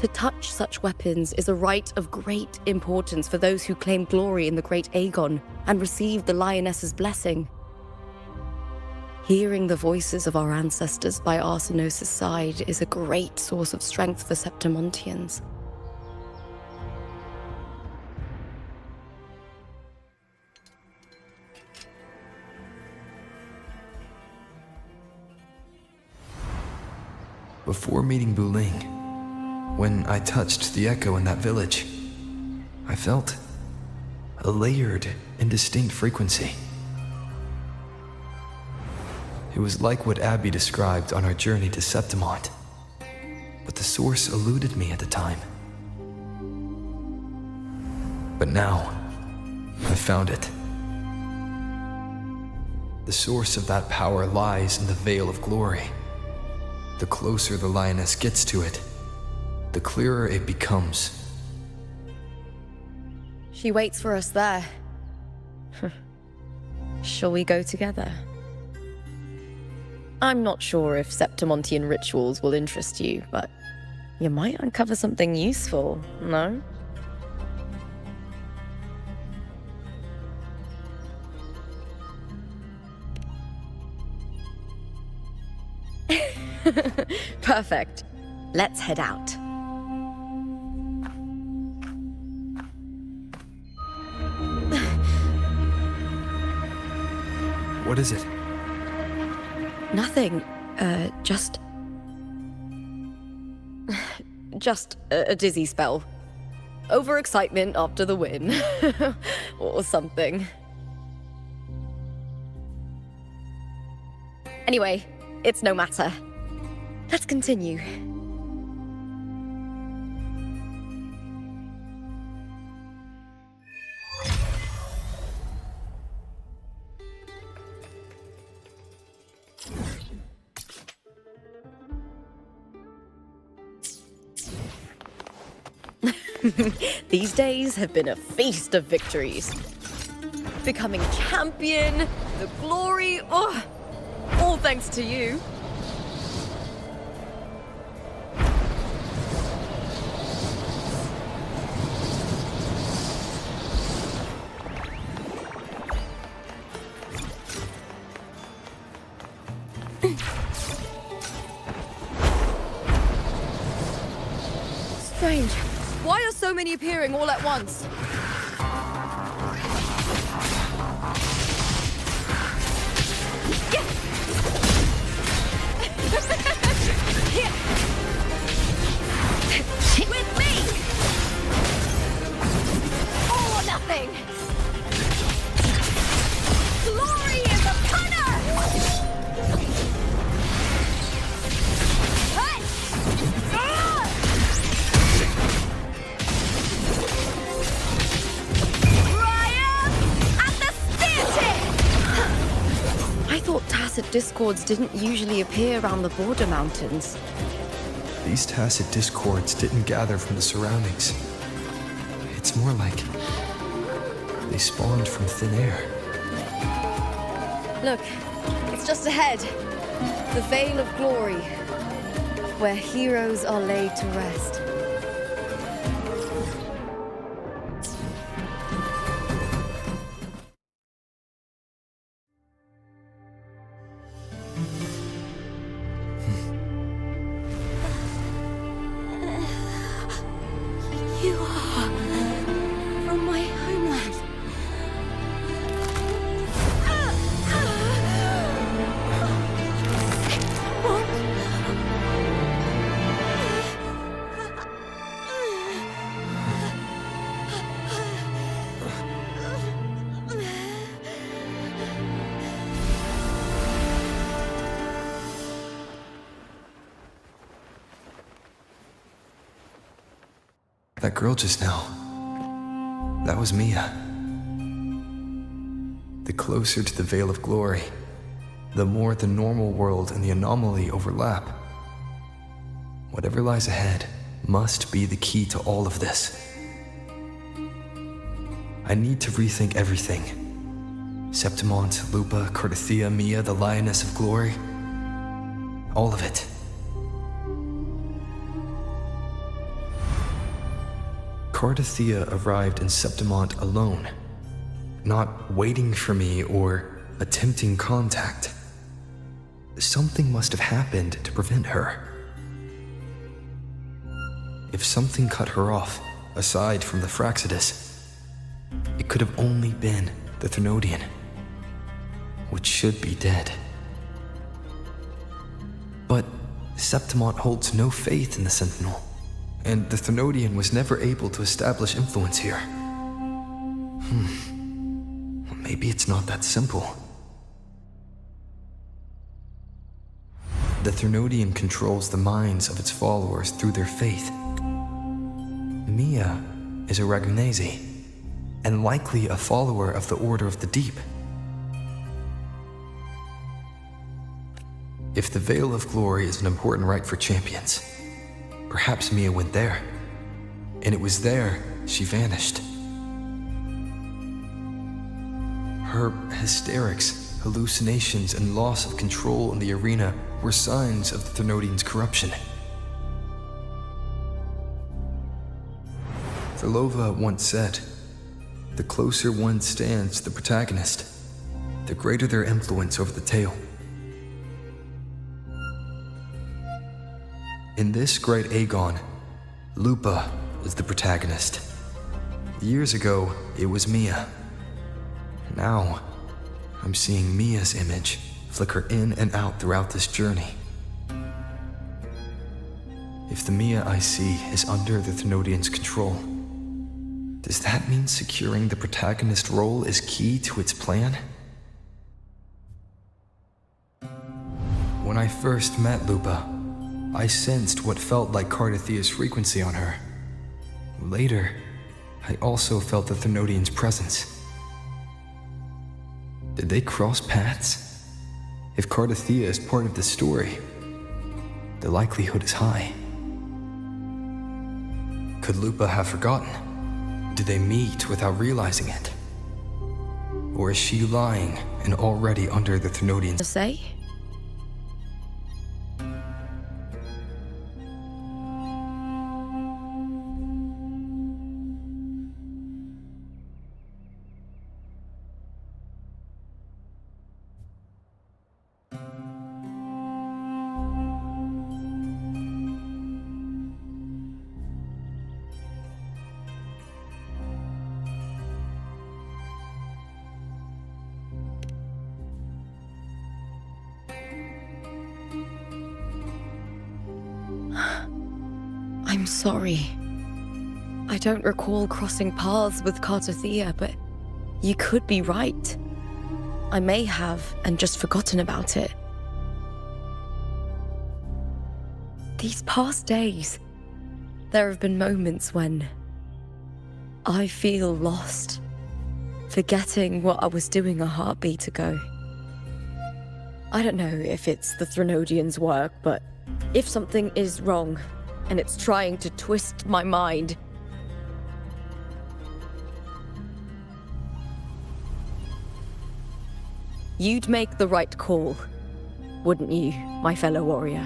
To touch such weapons is a rite of great importance for those who claim glory in the great Aegon and receive the lioness's blessing. Hearing the voices of our ancestors by Arsenosa's side is a great source of strength for Septimontians. Before meeting Buling, when I touched the echo in that village, I felt a layered and distinct frequency. It was like what Abby described on our journey to Septimont, but the source eluded me at the time. But now, I found it. The source of that power lies in the Veil of Glory. The closer the lioness gets to it, the clearer it becomes. She waits for us there. Shall we go together? I'm not sure if Septimontian rituals will interest you, but you might uncover something useful, no? Perfect. Let's head out. What is it? Nothing. Just a dizzy spell. Overexcitement after the win. Or something. Anyway, it's no matter. Let's continue. These days have been a feast of victories. Becoming champion, the glory, oh, all thanks to you. Strange. Why are so many appearing all at once? With me! All or nothing! Glory is upon us! Hey! Ah! I thought tacit discords didn't usually appear around the border mountains. These tacit discords didn't gather from the surroundings. It's more like they spawned from thin air. Look, it's just ahead. The Vale of Glory, where heroes are laid to rest. You are from my homeland. That girl just now, that was Mia. The closer to the Vale of Glory, the more the normal world and the anomaly overlap. Whatever lies ahead must be the key to all of this. I need to rethink everything. Septimont, Lupa, Cardathia, Mia, the Lioness of Glory. All of it. Cardathia arrived in Septimont alone, not waiting for me or attempting contact. Something must have happened to prevent her. If something cut her off, aside from the Fraxidus, it could have only been the Thernoidian, which should be dead. But Septimont holds no faith in the Sentinel, and the Thernoidian was never able to establish influence here. Maybe it's not that simple. The Thernoidian controls the minds of its followers through their faith. Mia is a Ragunese, and likely a follower of the Order of the Deep. If the Veil of Glory is an important rite for champions, perhaps Mia went there. And it was there she vanished. Her hysterics, hallucinations, and loss of control in the arena were signs of the Thermodians' corruption. Therlova once said, "The closer one stands to the protagonist, the greater their influence over the tale." In this great Aegon, Lupa is the protagonist. Years ago, it was Mia. Now, I'm seeing Mia's image flicker in and out throughout this journey. If the Mia I see is under the Thermodians' control, does that mean securing the protagonist role is key to its plan? When I first met Lupa, I sensed what felt like Cardathia's frequency on her. Later, I also felt the Thermodians' presence. Did they cross paths? If Cardathia is part of the story, the likelihood is high. Could Lupa have forgotten? Did they meet without realizing it? Or is she lying and already under the Thermodians? To say? I'm sorry. I don't recall crossing paths with Cardathia, but you could be right. I may have and just forgotten about it. These past days, there have been moments when I feel lost, forgetting what I was doing a heartbeat ago. I don't know if it's the Thermodians' work, but if something is wrong, and it's trying to twist my mind, you'd make the right call, wouldn't you, my fellow warrior?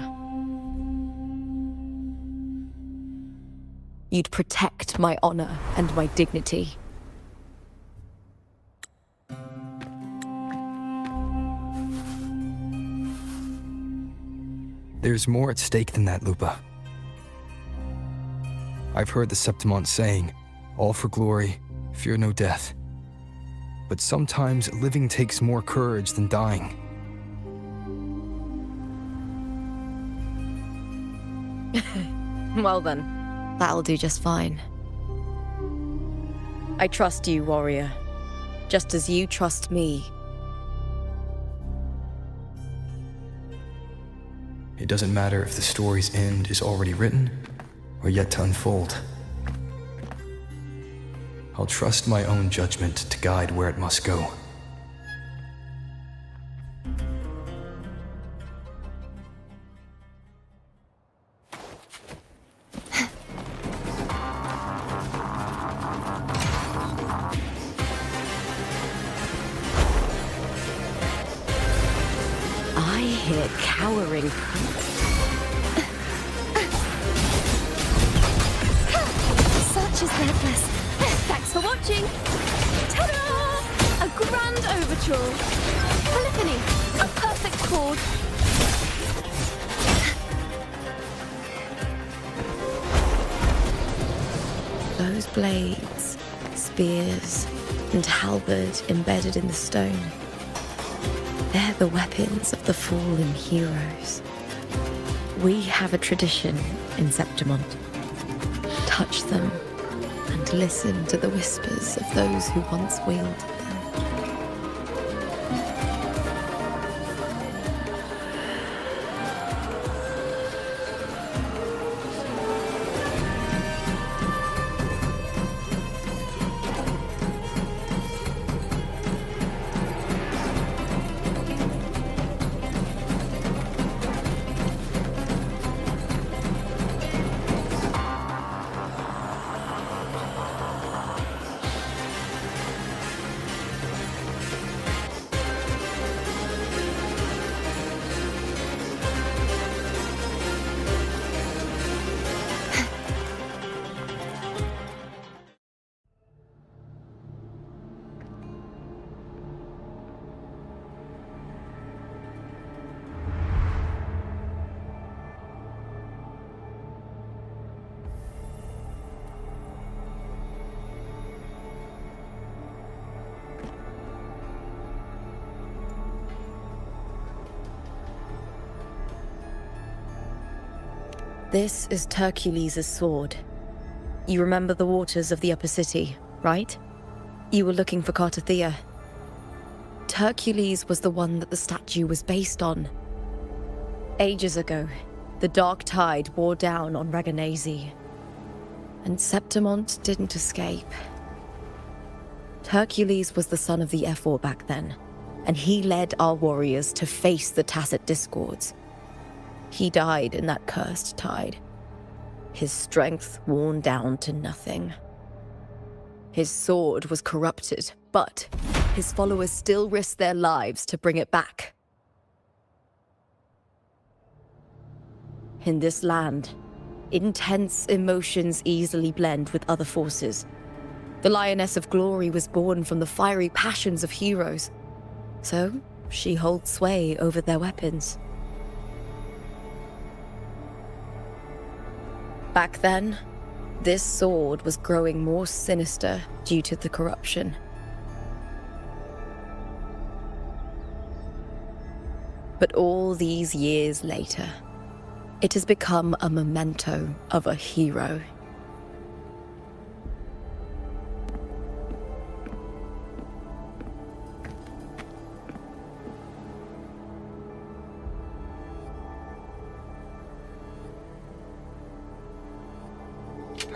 You'd protect my honor and my dignity. There's more at stake than that, Lupa. I've heard the Septimont saying, "All for glory, fear no death." But sometimes living takes more courage than dying. Well then, that'll do just fine. I trust you, warrior, just as you trust me. It doesn't matter if the story's end is already written or yet to unfold. I'll trust my own judgment to guide where it must go. I hear cowering. Such is their bliss. Thanks for watching. Ta-da! A grand overture. Polyphony, a perfect chord. Those blades, spears, and halberd embedded in the stone. They're the weapons of the fallen heroes. We have a tradition in Septimont. Touch them and listen to the whispers of those who once wielded them. This is Hercules' sword. You remember the waters of the upper city, right? You were looking for Cartothea. Hercules was the one that the statue was based on. Ages ago, the dark tide bore down on Raganese, and Septimont didn't escape. Hercules was the son of the Ephor back then, and he led our warriors to face the Tacit Discords. He died in that cursed tide, his strength worn down to nothing. His sword was corrupted, but his followers still risked their lives to bring it back. In this land, intense emotions easily blend with other forces. The Lioness of Glory was born from the fiery passions of heroes, so she holds sway over their weapons. Back then, this sword was growing more sinister due to the corruption. But all these years later, it has become a memento of a hero.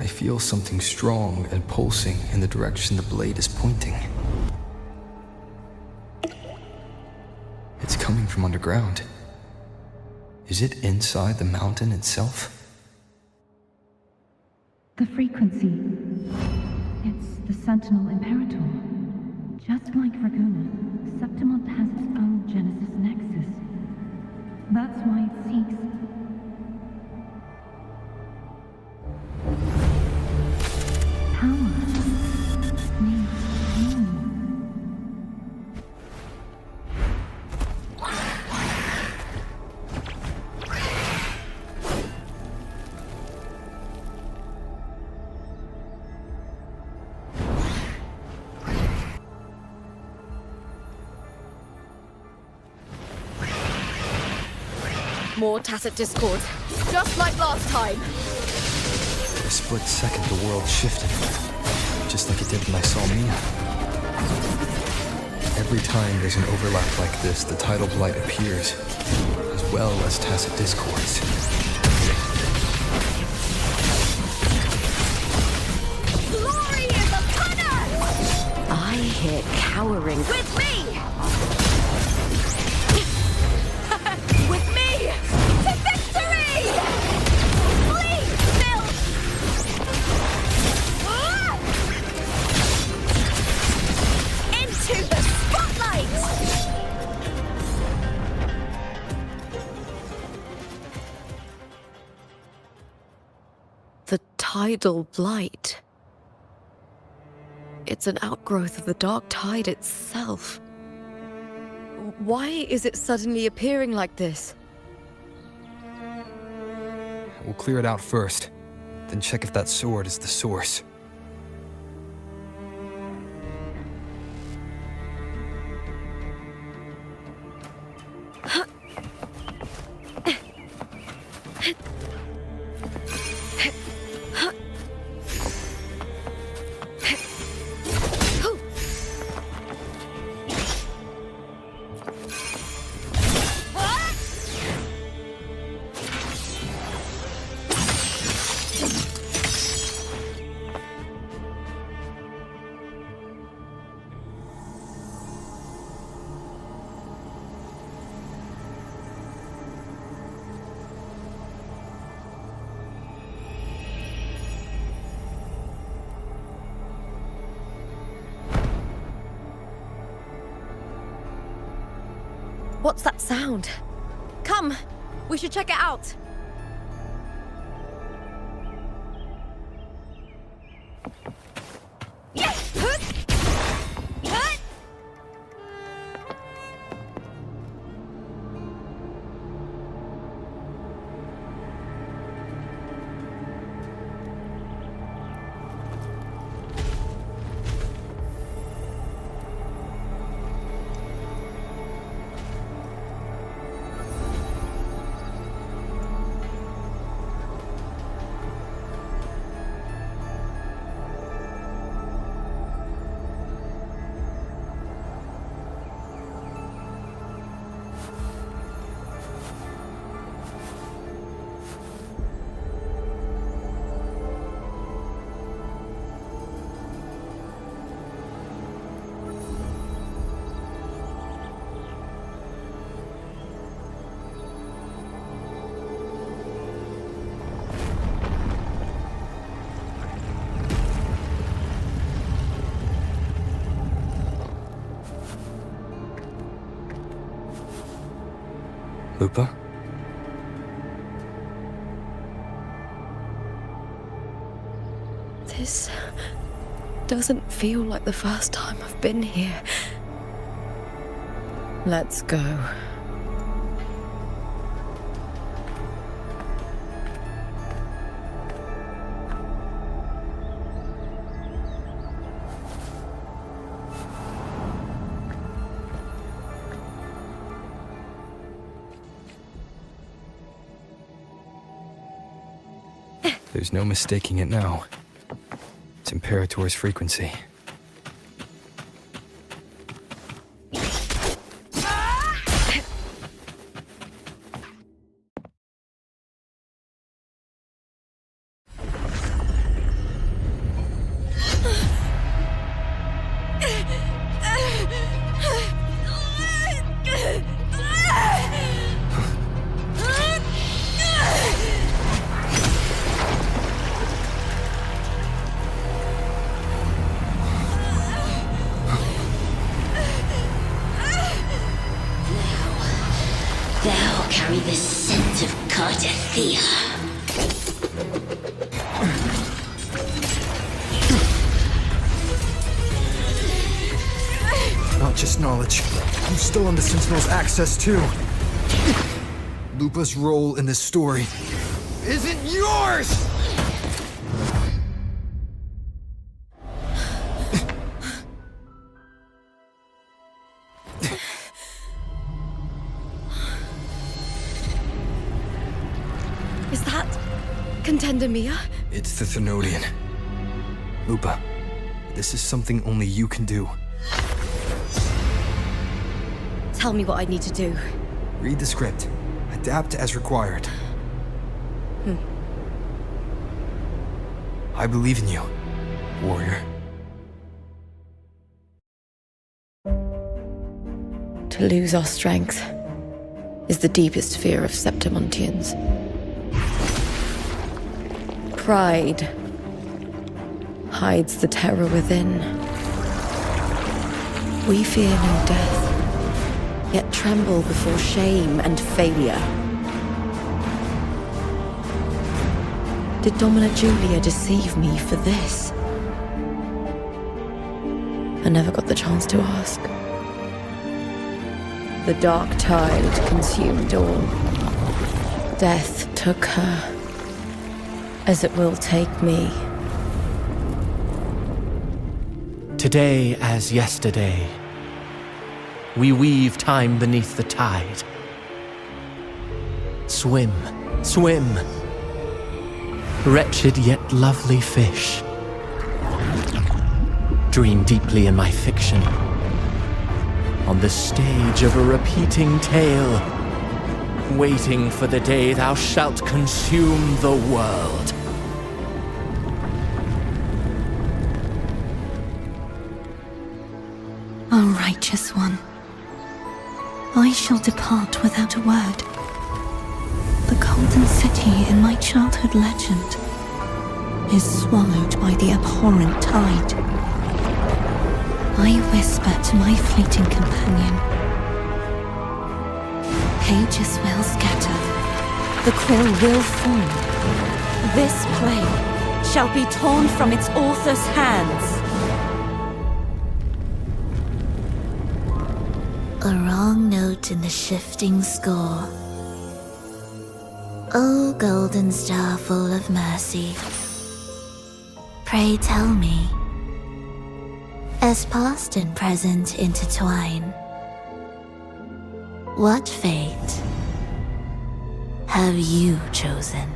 I feel something strong and pulsing in the direction the blade is pointing. It's coming from underground. Is it inside the mountain itself? The frequency. It's the Sentinel Imperator. Just like Raguna, Septimont has its own Genesis Nexus. That's why it seeks... More Tacit Discords, just like last time. For a split second, the world shifted, just like it did when I saw Mia. Every time there's an overlap like this, the tidal blight appears, as well as Tacit Discords. Glory is upon us! I hear cowering. With me! With me! To victory! Please, Bill! Ah! Into the spotlight! The tidal blight. It's an outgrowth of the dark tide itself. Why is it suddenly appearing like this? We'll clear it out first, then check if that sword is the source. What's that sound? Come, we should check it out. Lupa? This doesn't feel like the first time I've been here. Let's go. There's no mistaking it now. It's Imperator's frequency. Thou carry the scent of Cardathia. Not just knowledge. I'm still on the Sentinel's access too. Lupa's role in this story isn't yours! Is that Contender Mia? It's the Thenodian. Lupa, this is something only you can do. Tell me what I need to do. Read the script. Adapt as required. I believe in you, warrior. To lose our strength is the deepest fear of Septimontians. Pride hides the terror within. We fear no death, yet tremble before shame and failure. Did Domina Julia deceive me for this? I never got the chance to ask. The dark tide consumed all. Death took her, as it will take me. Today as yesterday, we weave time beneath the tide. Swim, swim, wretched yet lovely fish. Dream deeply in my fiction, on the stage of a repeating tale, waiting for the day thou shalt consume the world. O righteous one, I shall depart without a word. The golden city in my childhood legend is swallowed by the abhorrent tide. I whisper to my fleeting companion. Pages will scatter. The quill will form. This play shall be torn from its author's hands. A wrong note in the shifting score. O golden star full of mercy, pray tell me, as past and present intertwine, what fate have you chosen?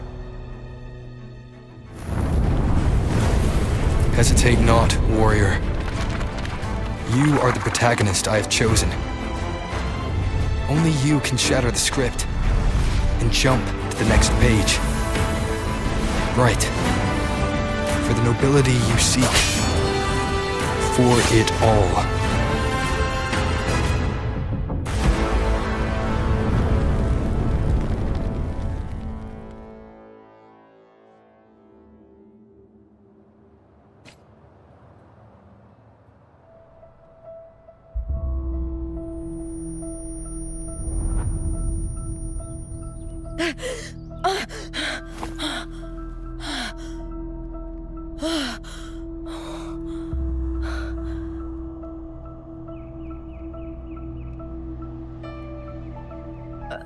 Hesitate not, warrior. You are the protagonist I have chosen. Only you can shatter the script and jump to the next page. Right. For the nobility you seek. For it all.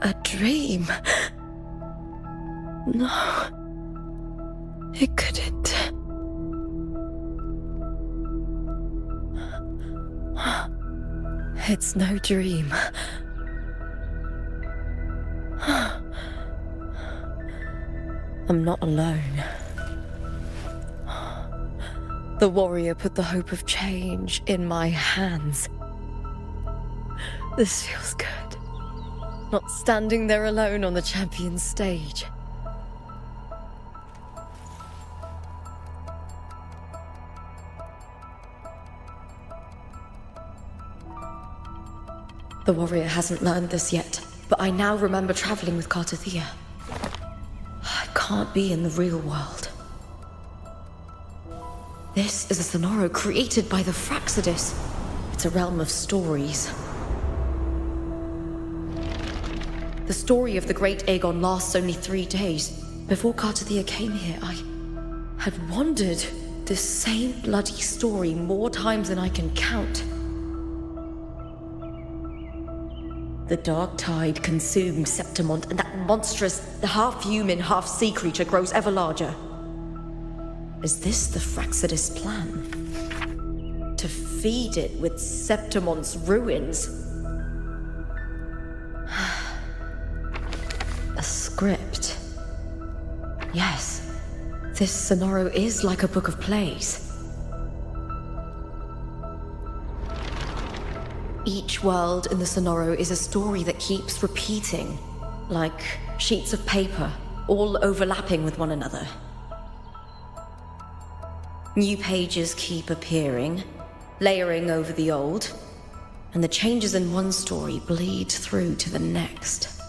A dream? No. It couldn't. It's no dream. I'm not alone. The warrior put the hope of change in my hands. This feels good. Not standing there alone on the champion's stage. The warrior hasn't learned this yet, but I now remember traveling with Kartathea. I can't be in the real world. This is a Sonoro created by the Fraxidus. It's a realm of stories. The story of the Great Aegon lasts only 3 days. Before Kartathea came here, I had wandered this same bloody story more times than I can count. The dark tide consumed Septimont, and that monstrous, half-human, half-sea creature grows ever larger. Is this the Fraxidus plan? To feed it with Septimont's ruins? A script. Yes, this Sonoro is like a book of plays. Each world in the Sonoro is a story that keeps repeating, like sheets of paper, all overlapping with one another. New pages keep appearing, layering over the old, and the changes in one story bleed through to the next.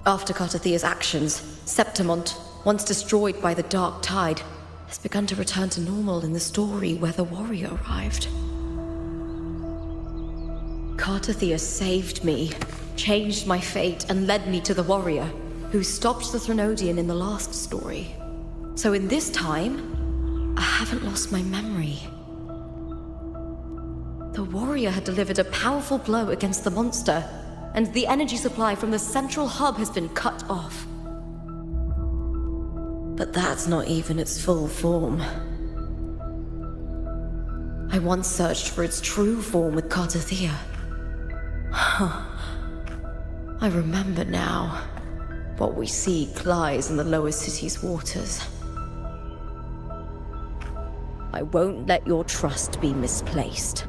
After Kartathea's actions, Septimont, once destroyed by the dark tide, has begun to return to normal in the story where the warrior arrived. Kartathea saved me, changed my fate, and led me to the warrior, who stopped the Threnodian in the last story. So in this time, I haven't lost my memory. The warrior had delivered a powerful blow against the monster, and the energy supply from the central hub has been cut off. But that's not even its full form. I once searched for its true form with Kartathea. I remember now. What we seek lies in the lower city's waters. I won't let your trust be misplaced.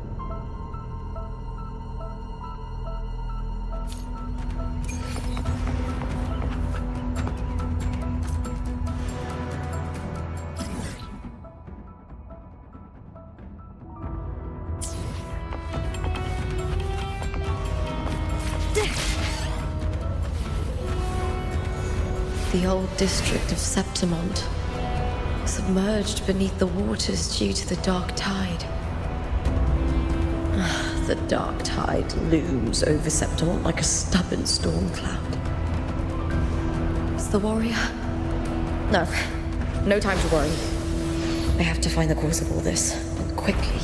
The old district of Septimont, submerged beneath the waters due to the dark tide. The dark tide looms over Septimont like a stubborn storm cloud. Is the warrior? No time to worry. I have to find the cause of all this, and quickly.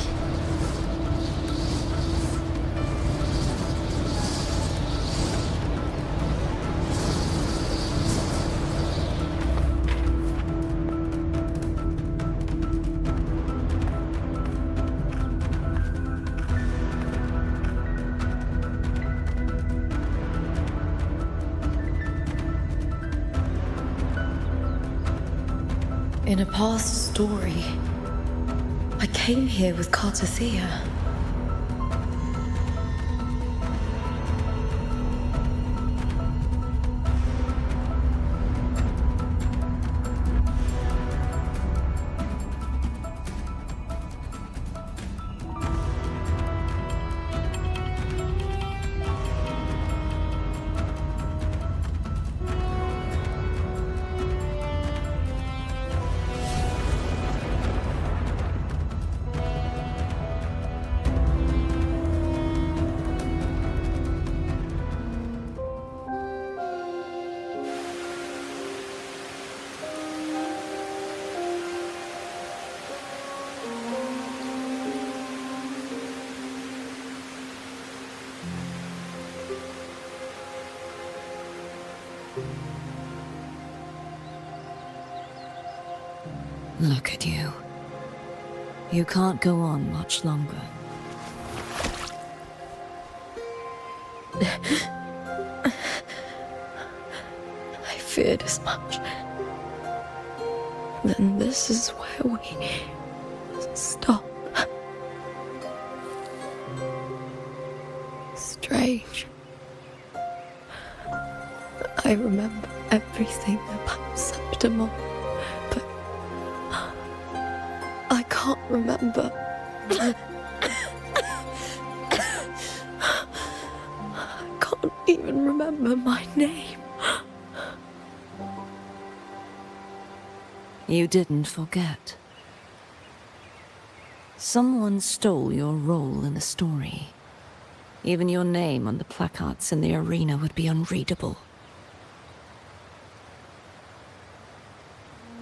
In a past story, I came here with Kartathea. Look at you. You can't go on much longer. I feared as much. Then this is where we stop. Strange. I remember everything about Septimon, but I can't remember. I can't even remember my name. You didn't forget. Someone stole your role in the story. Even your name on the placards in the arena would be unreadable.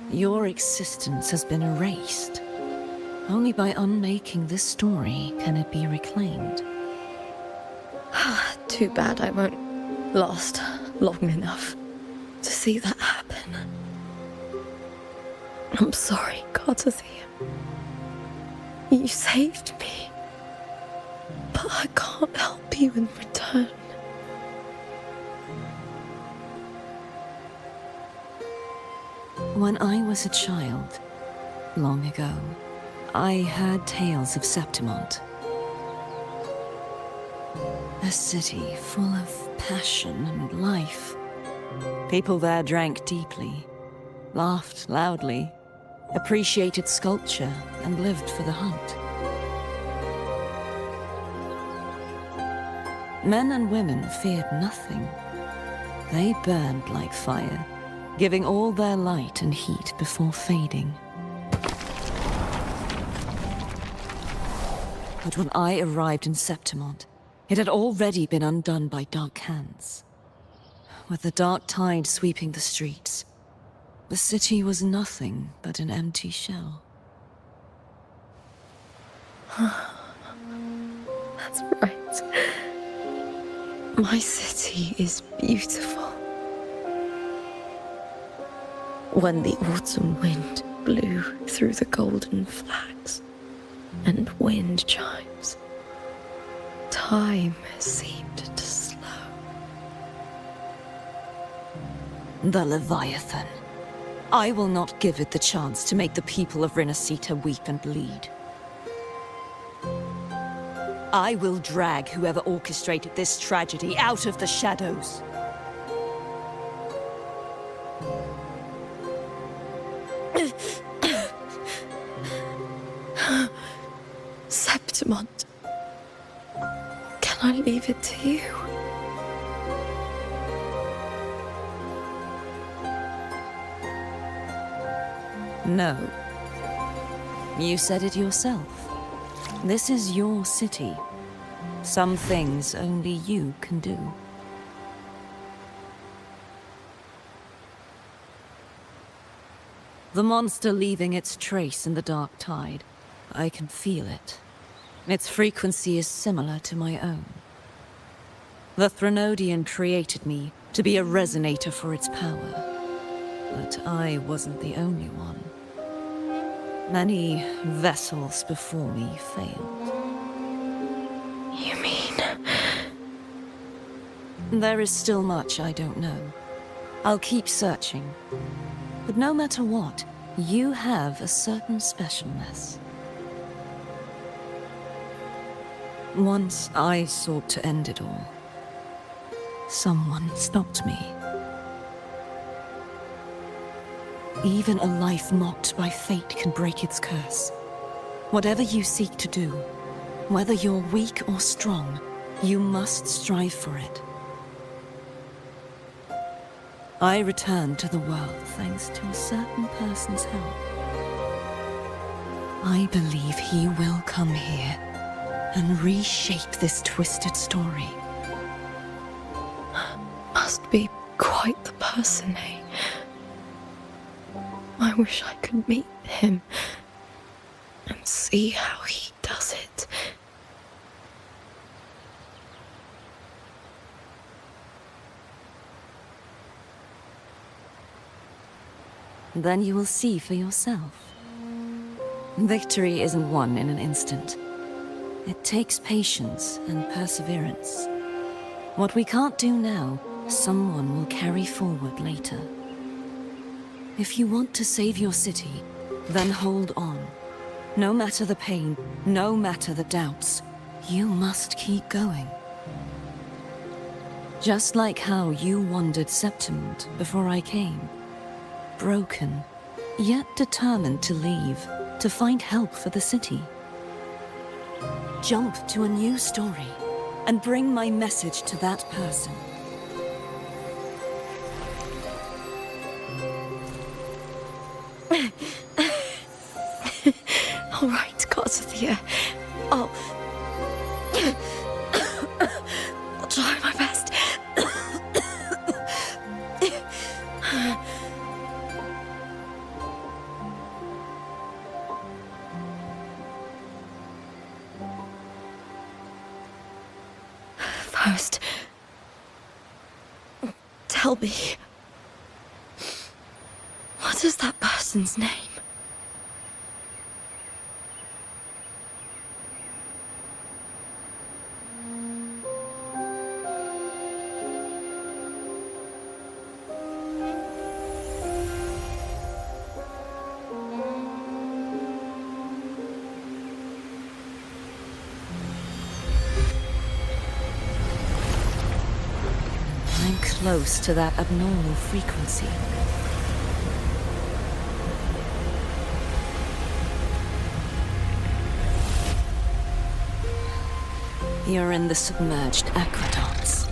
Your existence has been erased. Only by unmaking this story can it be reclaimed. Too bad I won't last long enough to see that happen. I'm sorry, Gardathia. You saved me. But I can't help you in return. When I was a child, long ago, I heard tales of Septimont. A city full of passion and life. People there drank deeply, laughed loudly, appreciated sculpture, and lived for the hunt. Men and women feared nothing. They burned like fire, giving all their light and heat before fading. But when I arrived in Septimont, it had already been undone by dark hands. With the dark tide sweeping the streets, the city was nothing but an empty shell. That's right. My city is beautiful. When the autumn wind blew through the golden flags and wind chimes, time seemed to slow. The Leviathan. I will not give it the chance to make the people of Rinasita weep and bleed. I will drag whoever orchestrated this tragedy out of the shadows. Septimont. Can I leave it to you? No. You said it yourself. This is your city. Some things only you can do. The monster leaving its trace in the dark tide. I can feel it. Its frequency is similar to my own. The Threnodian created me to be a resonator for its power. But I wasn't the only one. Many vessels before me failed. You mean? There is still much I don't know. I'll keep searching. But no matter what, you have a certain specialness. Once I sought to end it all. Someone stopped me. Even a life mocked by fate can break its curse. Whatever you seek to do, whether you're weak or strong, you must strive for it. I returned to the world thanks to a certain person's help. I believe he will come here and reshape this twisted story. Must be quite the person, eh? I wish I could meet him and see how he does it. Then you will see for yourself. Victory isn't won in an instant. It takes patience and perseverance. What we can't do now, someone will carry forward later. If you want to save your city, then hold on. No matter the pain, no matter the doubts, you must keep going. Just like how you wandered Septimont before I came. Broken, yet determined to leave, to find help for the city. Jump to a new story, and bring my message to that person. All right, Garcia. I'll try my best. First, tell me, what is that person's name? I'm close to that abnormal frequency. You're in the submerged aqueducts.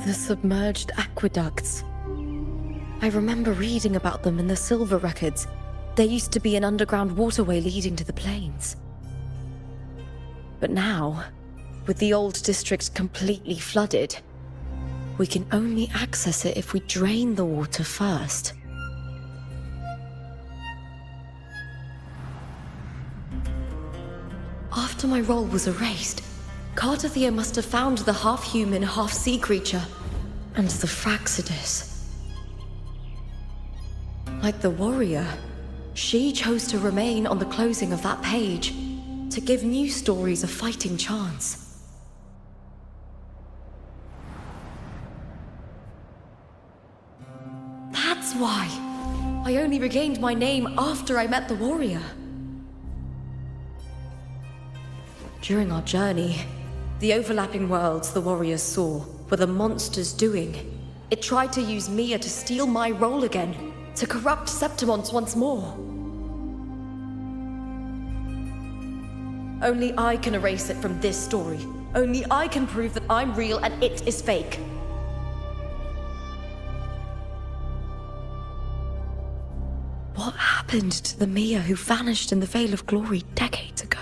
The submerged aqueducts. I remember reading about them in the Silver records. There used to be an underground waterway leading to the plains. But now, with the old district completely flooded, we can only access it if we drain the water first. After my role was erased, Cartathea must have found the half-human, half-sea creature, and the Fraxidus. Like the warrior, she chose to remain on the closing of that page, to give new stories a fighting chance. That's why I only regained my name after I met the warrior. During our journey, the overlapping worlds the warriors saw were the monsters doing. It tried to use Mia to steal my role again, to corrupt Septimont once more. Only I can erase it from this story. Only I can prove that I'm real and it is fake. What happened to the Mia who vanished in the Veil of Glory decades ago?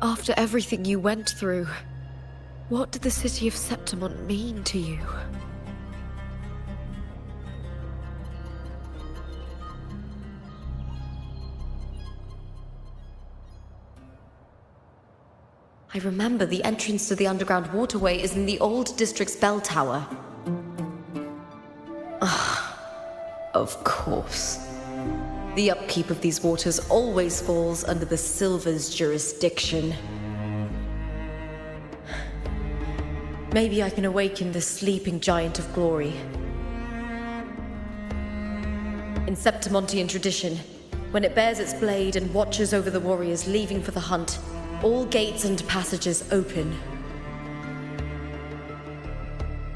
After everything you went through, what did the city of Septimont mean to you? I remember the entrance to the underground waterway is in the old district's bell tower. Of course. The upkeep of these waters always falls under the Silver's jurisdiction. Maybe I can awaken the sleeping giant of glory. In Septimontian tradition, when it bears its blade and watches over the warriors leaving for the hunt, all gates and passages open.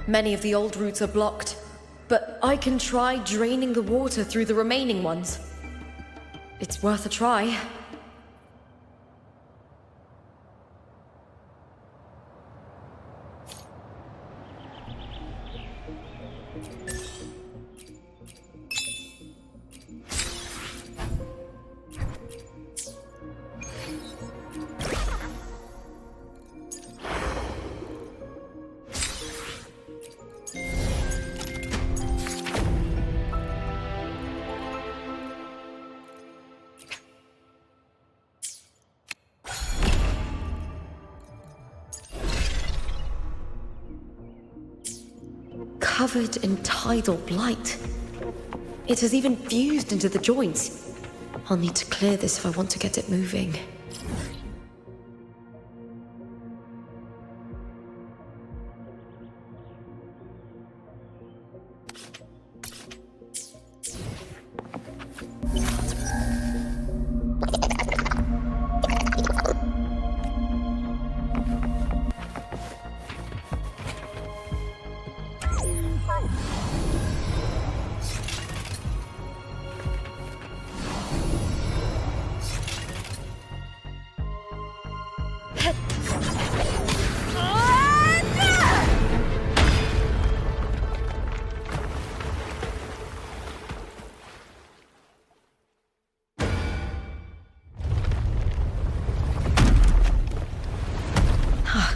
Many of the old routes are blocked, but I can try draining the water through the remaining ones. It's worth a try. Covered in tidal blight. It has even fused into the joints. I'll need to clear this if I want to get it moving.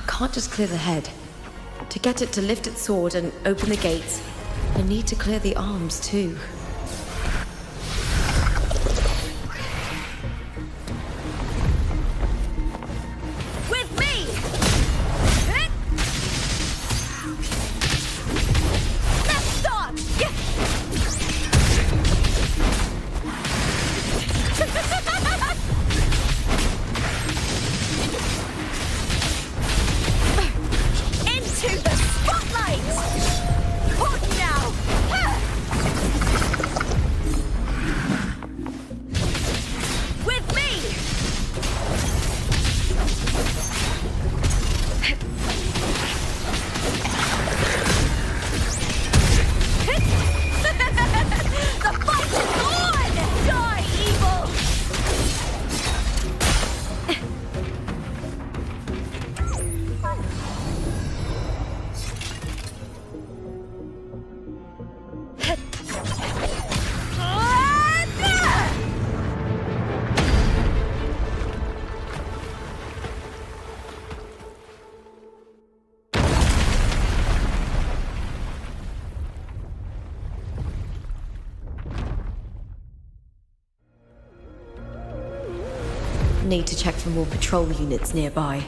Can't just clear the head. To get it to lift its sword and open the gates, I need to clear the arms too. With me! Let's start! Into the spotlight! Hold now! With me! The fight is on! Die, evil! Need to check for more patrol units nearby.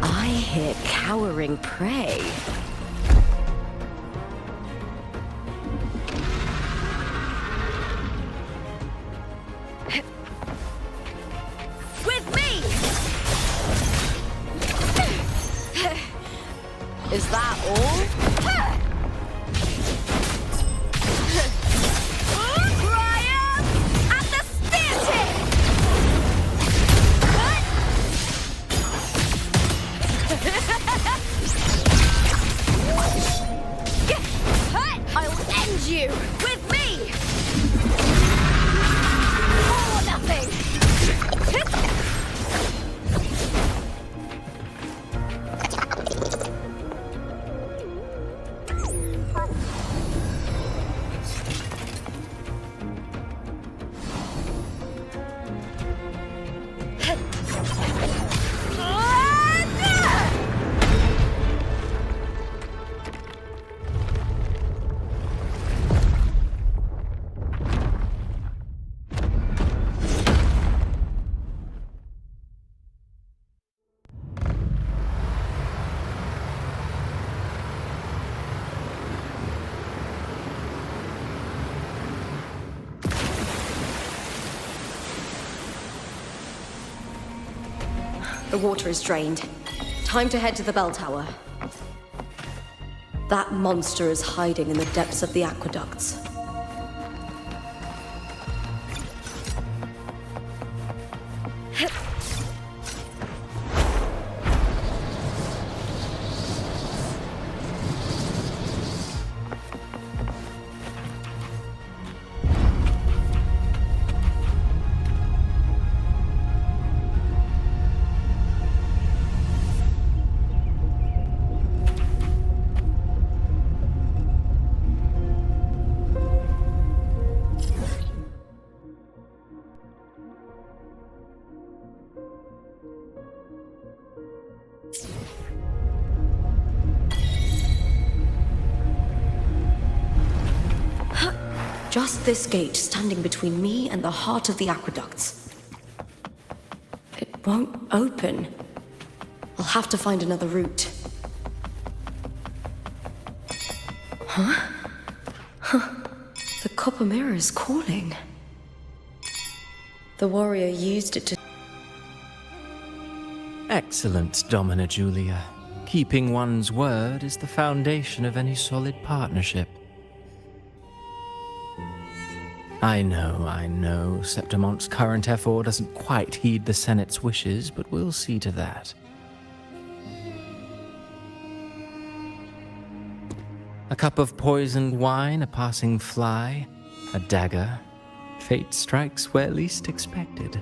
I hear cowering prey. With me! Is that all? Triumph at the spear tip! I'll end you with me! All or nothing! the water is drained. Time to head to the bell tower. That monster is hiding in the depths of the aqueducts. Just this gate standing between me and the heart of the aqueducts. It won't open. I'll have to find another route. Huh? The copper mirror is calling. The warrior used it to... Excellent, Domina Julia. Keeping one's word is the foundation of any solid partnership. I know, Septimonte's current effort doesn't quite heed the Senate's wishes, but we'll see to that. A cup of poisoned wine, a passing fly, a dagger. Fate strikes where least expected.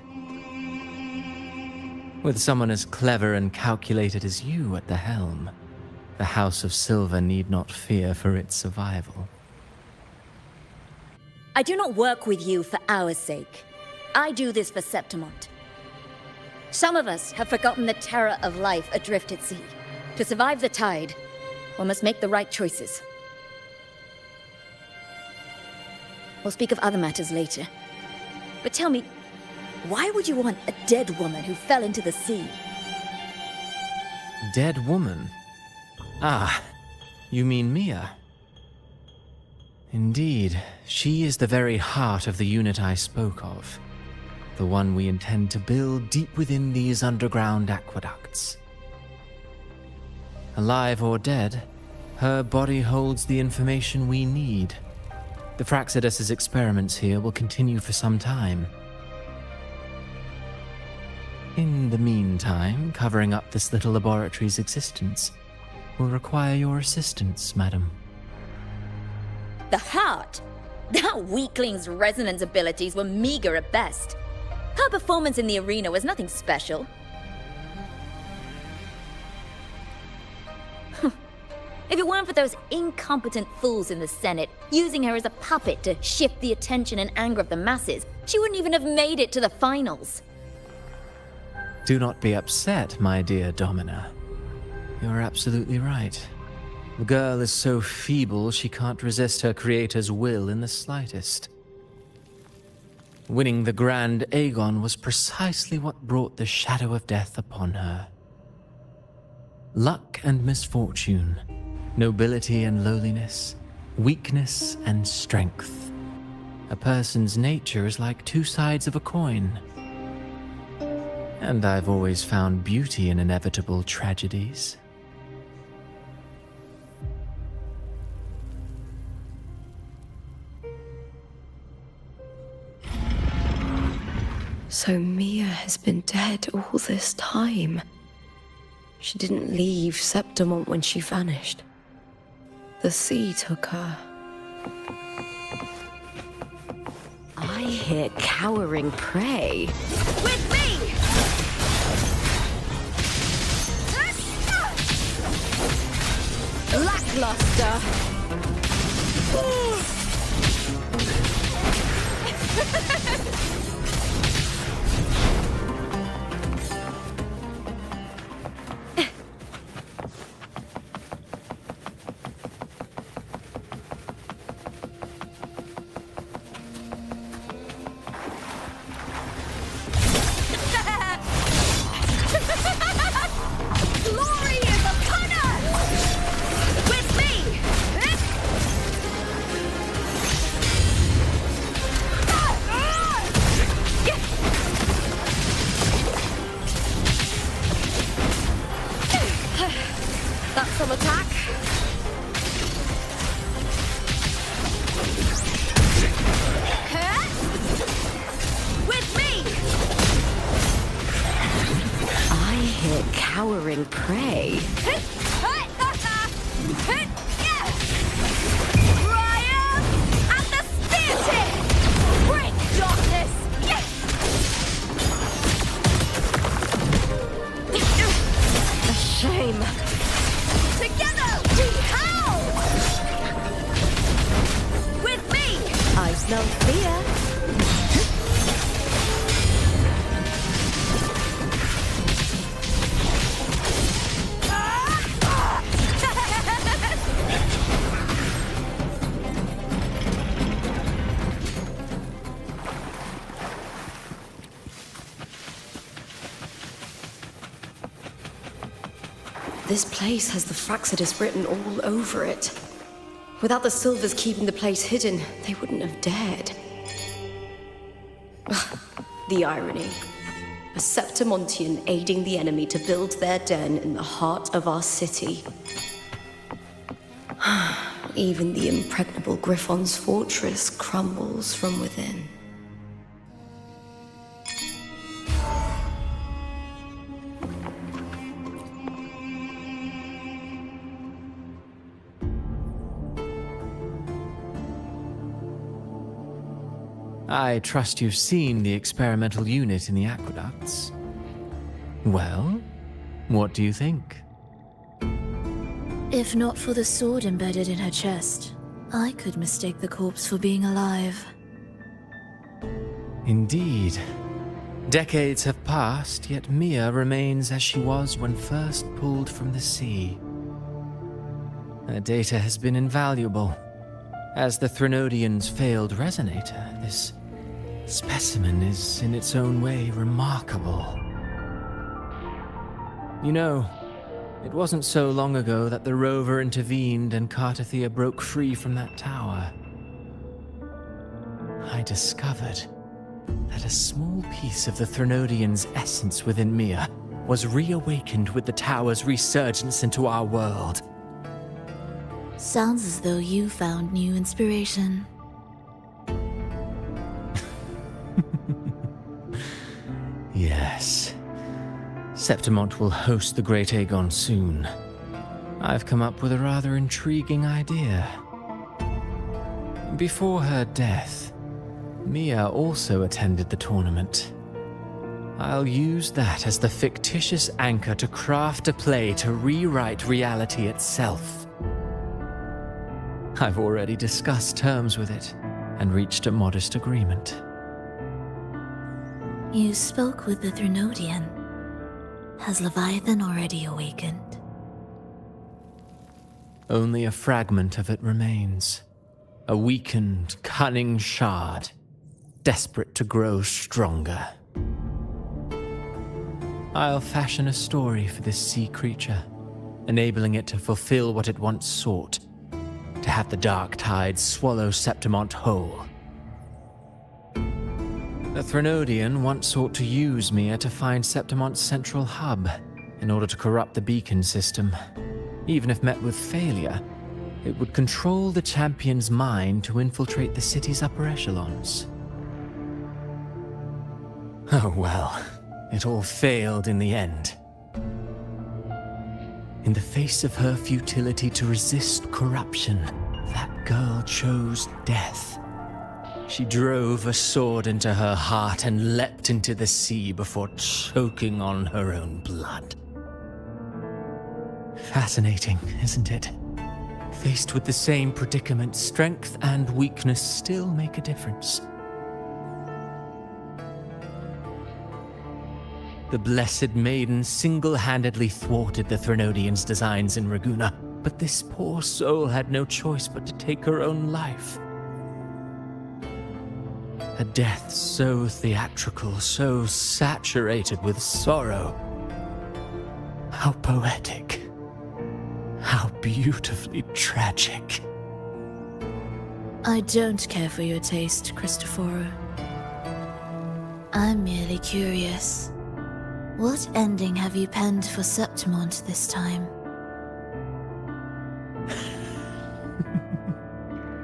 With someone as clever and calculated as you at the helm, the House of Silver need not fear for its survival. I do not work with you for our sake. I do this for Septimont. Some of us have forgotten the terror of life adrift at sea. To survive the tide, one must make the right choices. We'll speak of other matters later. But tell me, why would you want a dead woman who fell into the sea? Dead woman? Ah, you mean Mia? Indeed, she is the very heart of the unit I spoke of. The one we intend to build deep within these underground aqueducts. Alive or dead, her body holds the information we need. The Fraxidus's experiments here will continue for some time. In the meantime, covering up this little laboratory's existence will require your assistance, madam. The heart? That weakling's resonance abilities were meager at best. Her performance in the arena was nothing special. If it weren't for those incompetent fools in the Senate, using her as a puppet to shift the attention and anger of the masses, she wouldn't even have made it to the finals. Do not be upset, my dear Domina. You're absolutely right. The girl is so feeble she can't resist her creator's will in the slightest. Winning the Grand Aegon was precisely what brought the shadow of death upon her. Luck and misfortune, nobility and lowliness, weakness and strength. A person's nature is like two sides of a coin. And I've always found beauty in inevitable tragedies. So Mia has been dead all this time. She didn't leave Septimont when she vanished. The sea took her. I hear cowering prey. With me! Lackluster! Glory is upon us! With me! devouring prey. Triumph and the spear tip! Bring darkness! A shame. Together we howl! With me! I smell fear. This place has the Fraxidus written all over it. Without the Silvers keeping the place hidden, they wouldn't have dared. Ugh, the irony. A Septimontian aiding the enemy to build their den in the heart of our city. Even the impregnable Griffon's fortress crumbles from within. I trust you've seen the experimental unit in the aqueducts. Well, what do you think? If not for the sword embedded in her chest, I could mistake the corpse for being alive. Indeed. Decades have passed, yet Mia remains as she was when first pulled from the sea. Her data has been invaluable. As the Threnodian's failed resonator, this specimen is in its own way remarkable. You know, it wasn't so long ago that the rover intervened and Cartathea broke free from that tower. I discovered that a small piece of the Threnodian's essence within Mia was reawakened with the tower's resurgence into our world. Sounds as though you found new inspiration. Yes. Septimont will host the Great Aegon soon. I've come up with a rather intriguing idea. Before her death, Mia also attended the tournament. I'll use that as the fictitious anchor to craft a play to rewrite reality itself. I've already discussed terms with it and reached a modest agreement. You spoke with the Threnodian. Has Leviathan already awakened? Only a fragment of it remains. A weakened, cunning shard, desperate to grow stronger. I'll fashion a story for this sea creature, enabling it to fulfill what it once sought, to have the dark tides swallow Septimont whole. The Threnodian once sought to use Mia to find Septimont's central hub in order to corrupt the beacon system. Even if met with failure, it would control the champion's mind to infiltrate the city's upper echelons. Oh well, it all failed in the end. In the face of her futility to resist corruption, that girl chose death. She drove a sword into her heart and leapt into the sea before choking on her own blood. Fascinating, isn't it? Faced with the same predicament, strength and weakness still make a difference. The Blessed Maiden single-handedly thwarted the Threnodian's designs in Raguna, but this poor soul had no choice but to take her own life. A death so theatrical, so saturated with sorrow. How poetic. How beautifully tragic. I don't care for your taste, Cristoforo. I'm merely curious. What ending have you penned for Septimont this time?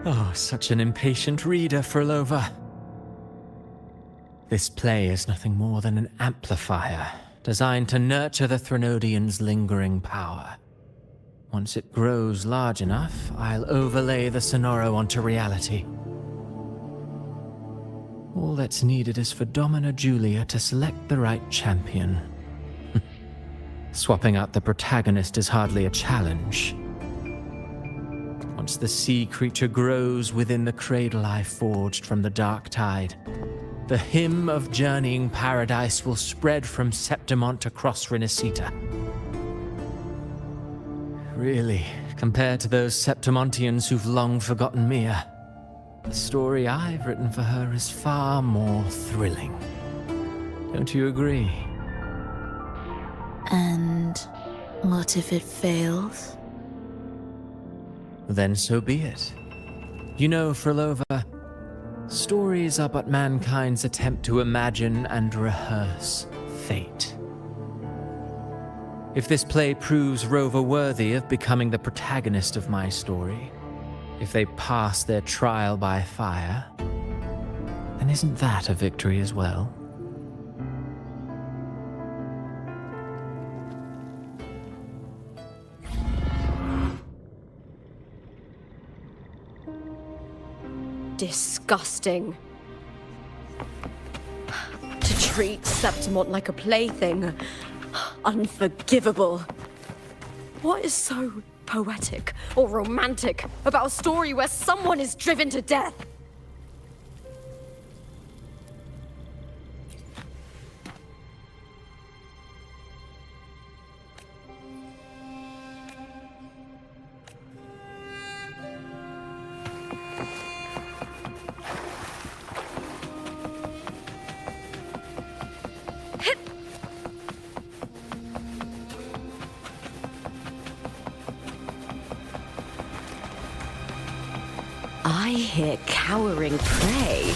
Oh, such an impatient reader, Frolova. This play is nothing more than an amplifier, designed to nurture the Threnodians' lingering power. Once it grows large enough, I'll overlay the Sonoro onto reality. All that's needed is for Domina Julia to select the right champion. Swapping out the protagonist is hardly a challenge. Once the sea creature grows within the cradle I forged from the dark tide, the hymn of journeying paradise will spread from Septimont across Renacita. Really, compared to those Septimontians who've long forgotten Mia, the story I've written for her is far more thrilling. Don't you agree? And what if it fails? Then so be it. You know, Frolova, stories are but mankind's attempt to imagine and rehearse fate. If this play proves Rover worthy of becoming the protagonist of my story, if they pass their trial by fire, then isn't that a victory as well? Disgusting. To treat Septimont like a plaything. Unforgivable. What is so poetic or romantic about a story where someone is driven to death? I hear cowering prey.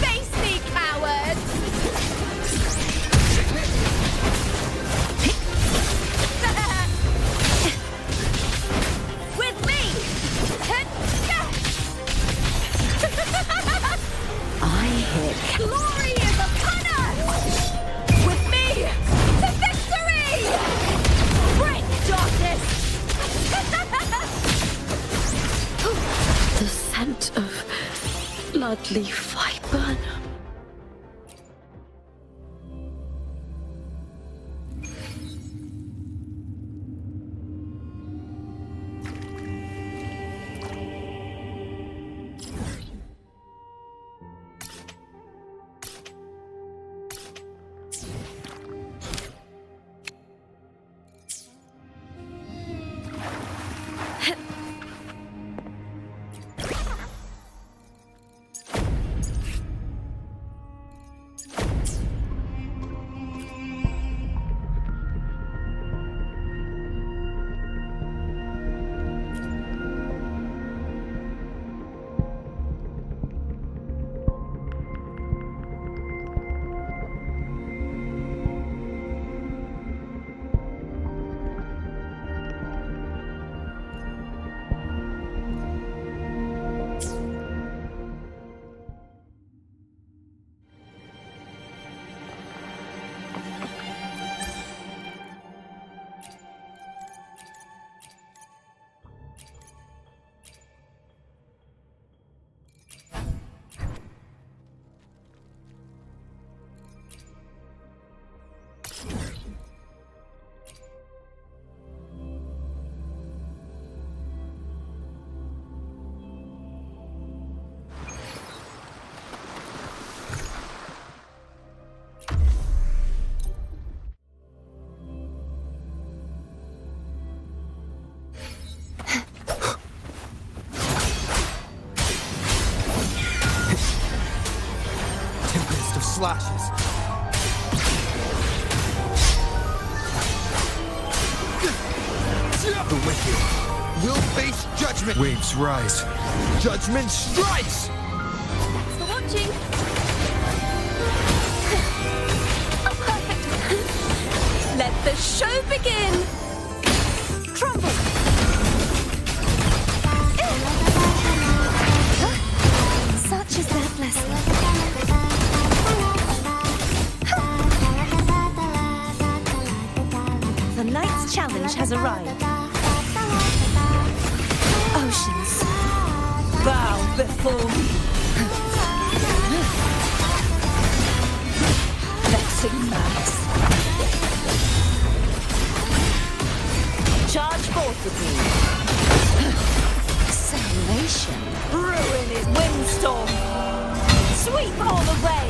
Face me, coward! With me! I hear Glory is upon us! With me! To victory! Break darkness! the scent of bloodleaf viper. Slashes. The wicked will face judgment. Waves rise. Judgment strikes! Thanks for watching. Oh, perfect. Let the show begin! Crumble! Such is their blessing. The night's challenge has arrived. Oceans, bow before me. Vexing mass. Charge forth with me. Salvation. Ruin is windstorm. Sweep all away.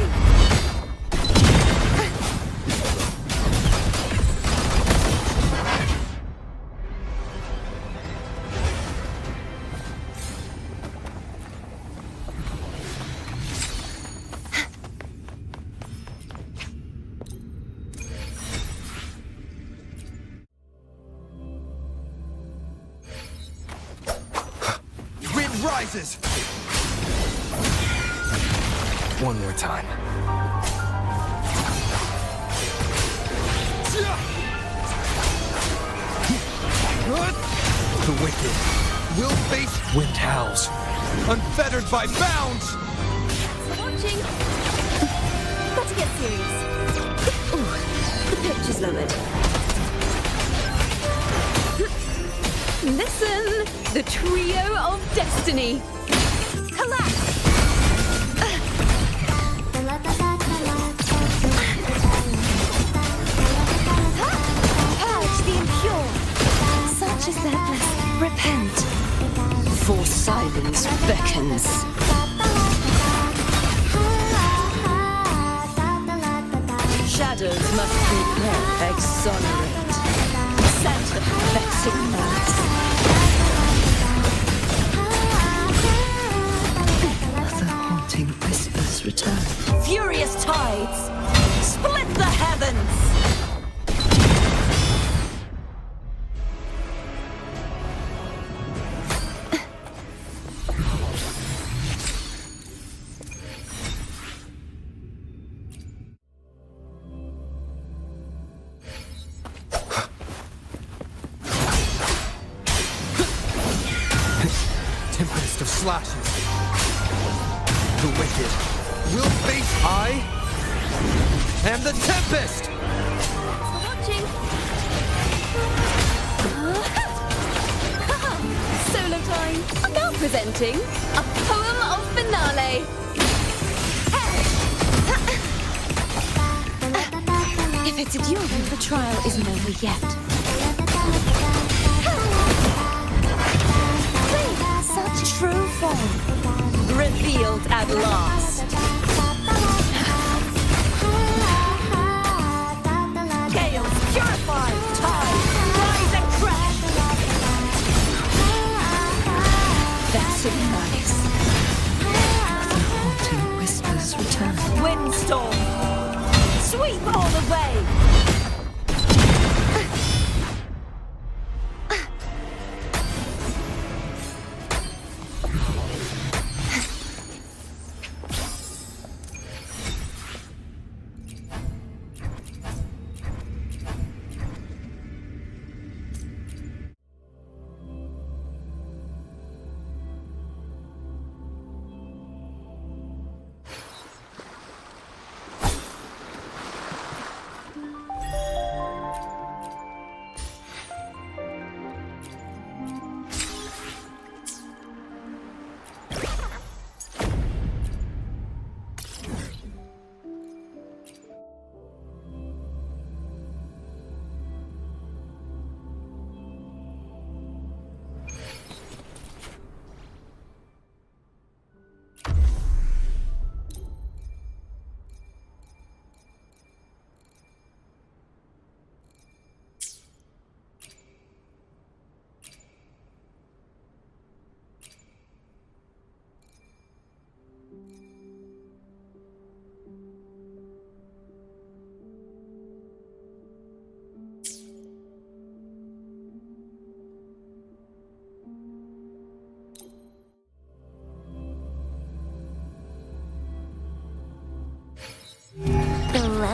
Rises! One more time. The wicked will face wind howls, unfettered by bounds! Thanks for watching. Got to get serious. Ooh, the pitch is lowered. Listen! The trio of destiny! Collapse! Purge the impure. Such is their blessing. Repent. For silence beckons. Shadows must prepare, exonerate. Center vexing mass. The haunting whispers return. Furious tides, split the heavens! Tempest of slashes. The wicked will face I am the Tempest! Thanks for watching. Solo time! Now presenting a poem of finale! If it's enduring, the trial isn't over yet. Such true form. Revealed at last. Chaos purified. Tide, rise and crash. Vexing malice. The haunting whispers return. Windstorm. Sweep all the way.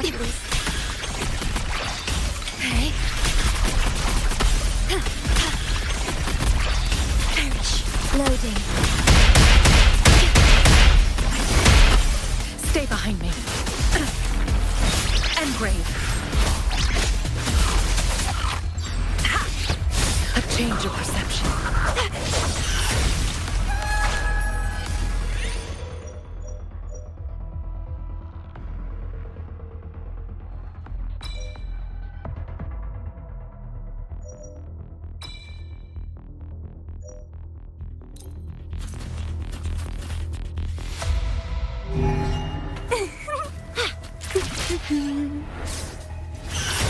lovely. Okay. Loading. Stay behind me. Engrave. A change of perception.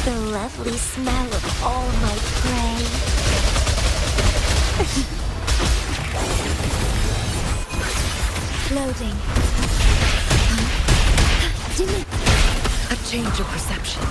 The lovely smell of all my prey. Loading. Dimmy. A change of perception.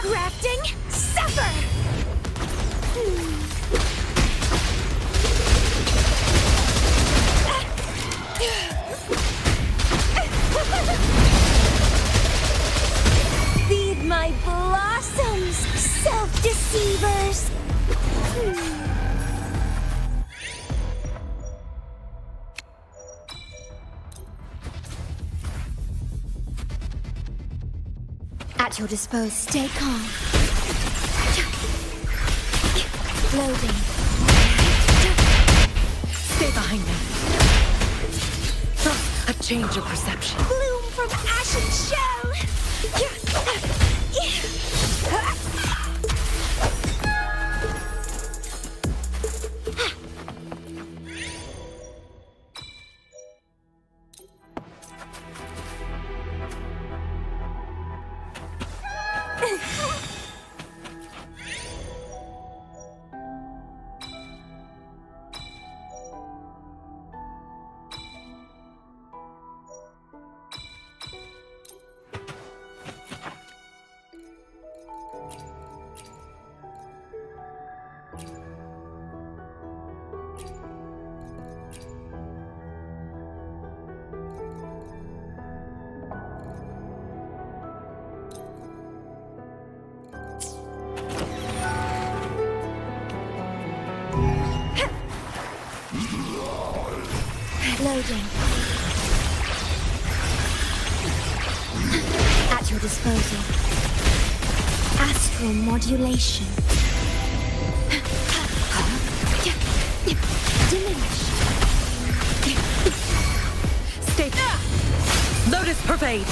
Grafting, suffer! Feed my blossoms, self-deceivers! At your disposal, stay calm. Loading. Stay behind me. A change of perception. Bloom from ashen shell! Loading. At your disposal. Astral modulation. Diminish. Stay. Lotus pervade.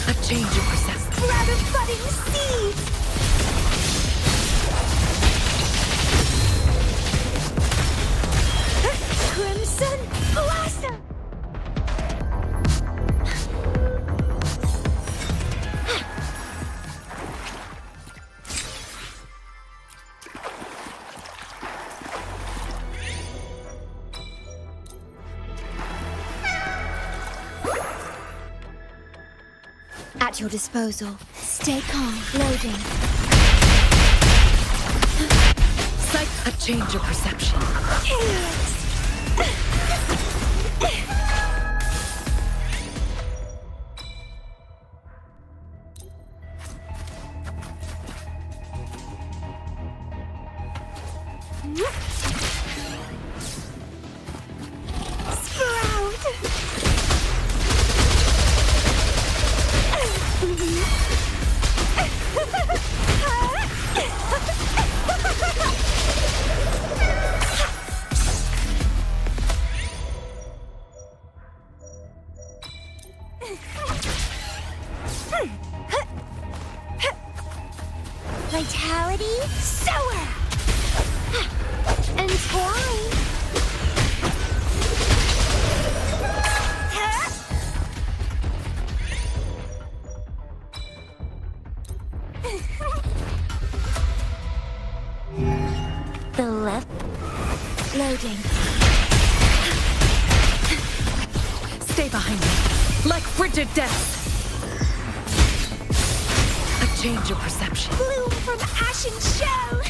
A change of perception. Sprout of budding seeds. Crimson blossom. At your disposal. Stay calm. Loading. Sight. A change of perception. Chaos. Vitality, sower! Entwine! Loading. Stay behind me, like frigid death. A change of perception. Bloom from ashen shell.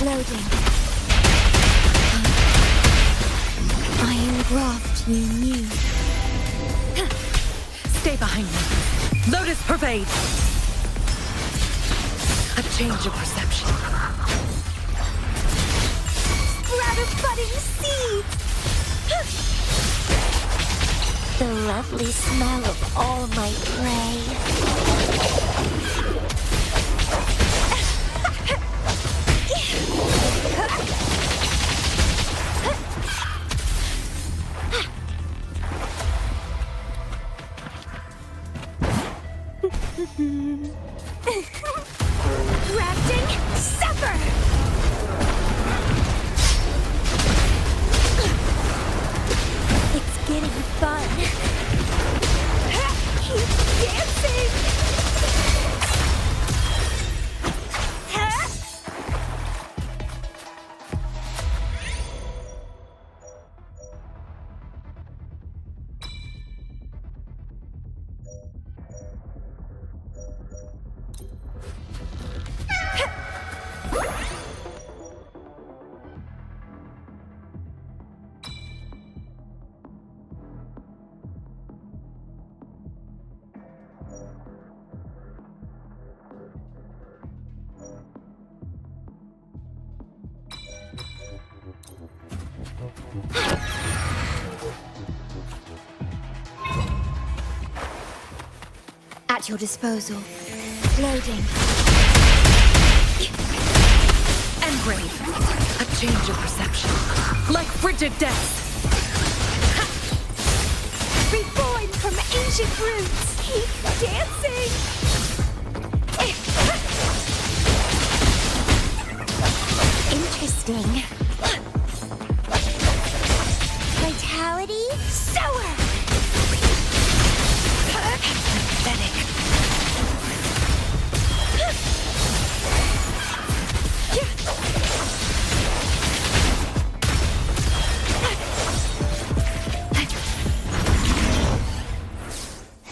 Loading. Iron graft you knew. Stay behind me. Lotus pervade. A change of perception. Sprout of budding seeds. The lovely smell of all my prey. Grafting, sever! It's getting fun. Keep dancing! At your disposal. Loading. Engrave. A change of perception. Like frigid death. Reborn from ancient roots. Keep dancing. Interesting. Vitality, sour. Pathetic.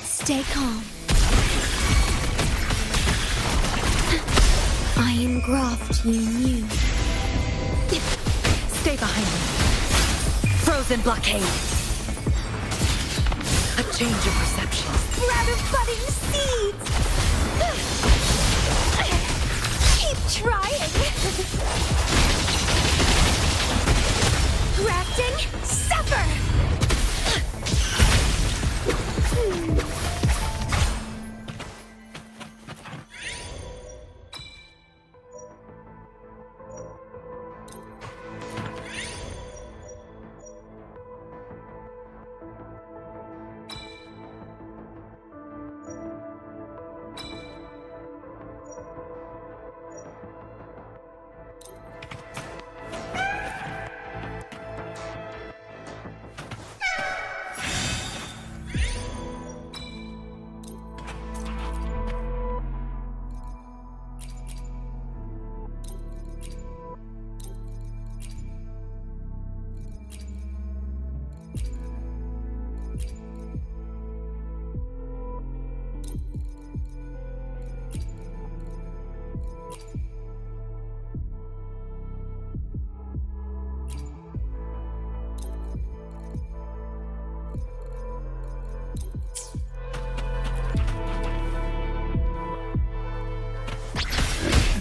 Stay calm. Iron graft you knew. Stay behind me. Frozen blockade. A change of perception. Sprout of budding seeds. Keep trying. Grafting, sever.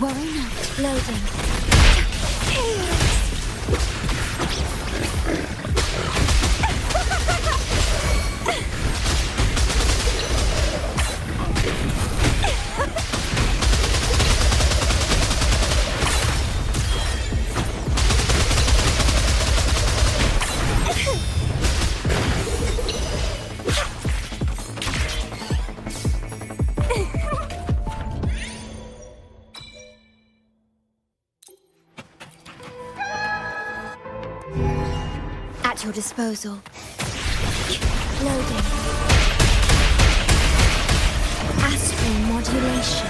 Worry not. Loading. at your disposal. Loading. Astral modulation.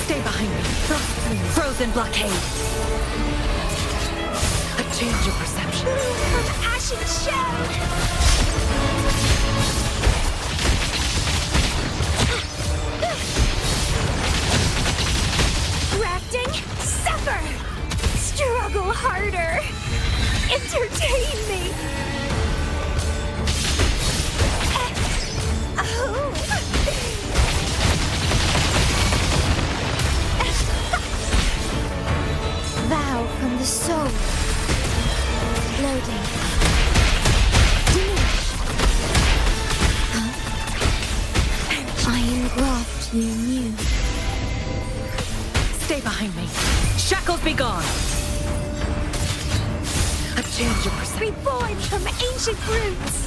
Stay behind me. Frozen blockade. A change of perception. Of ashen shell! Grafting, suffer! Struggle harder! Entertain me! Vow from the soul. Loading. Diminish. I engraft you new. Stay behind me. Shackles be gone. A change of perception. Reborn from ancient roots.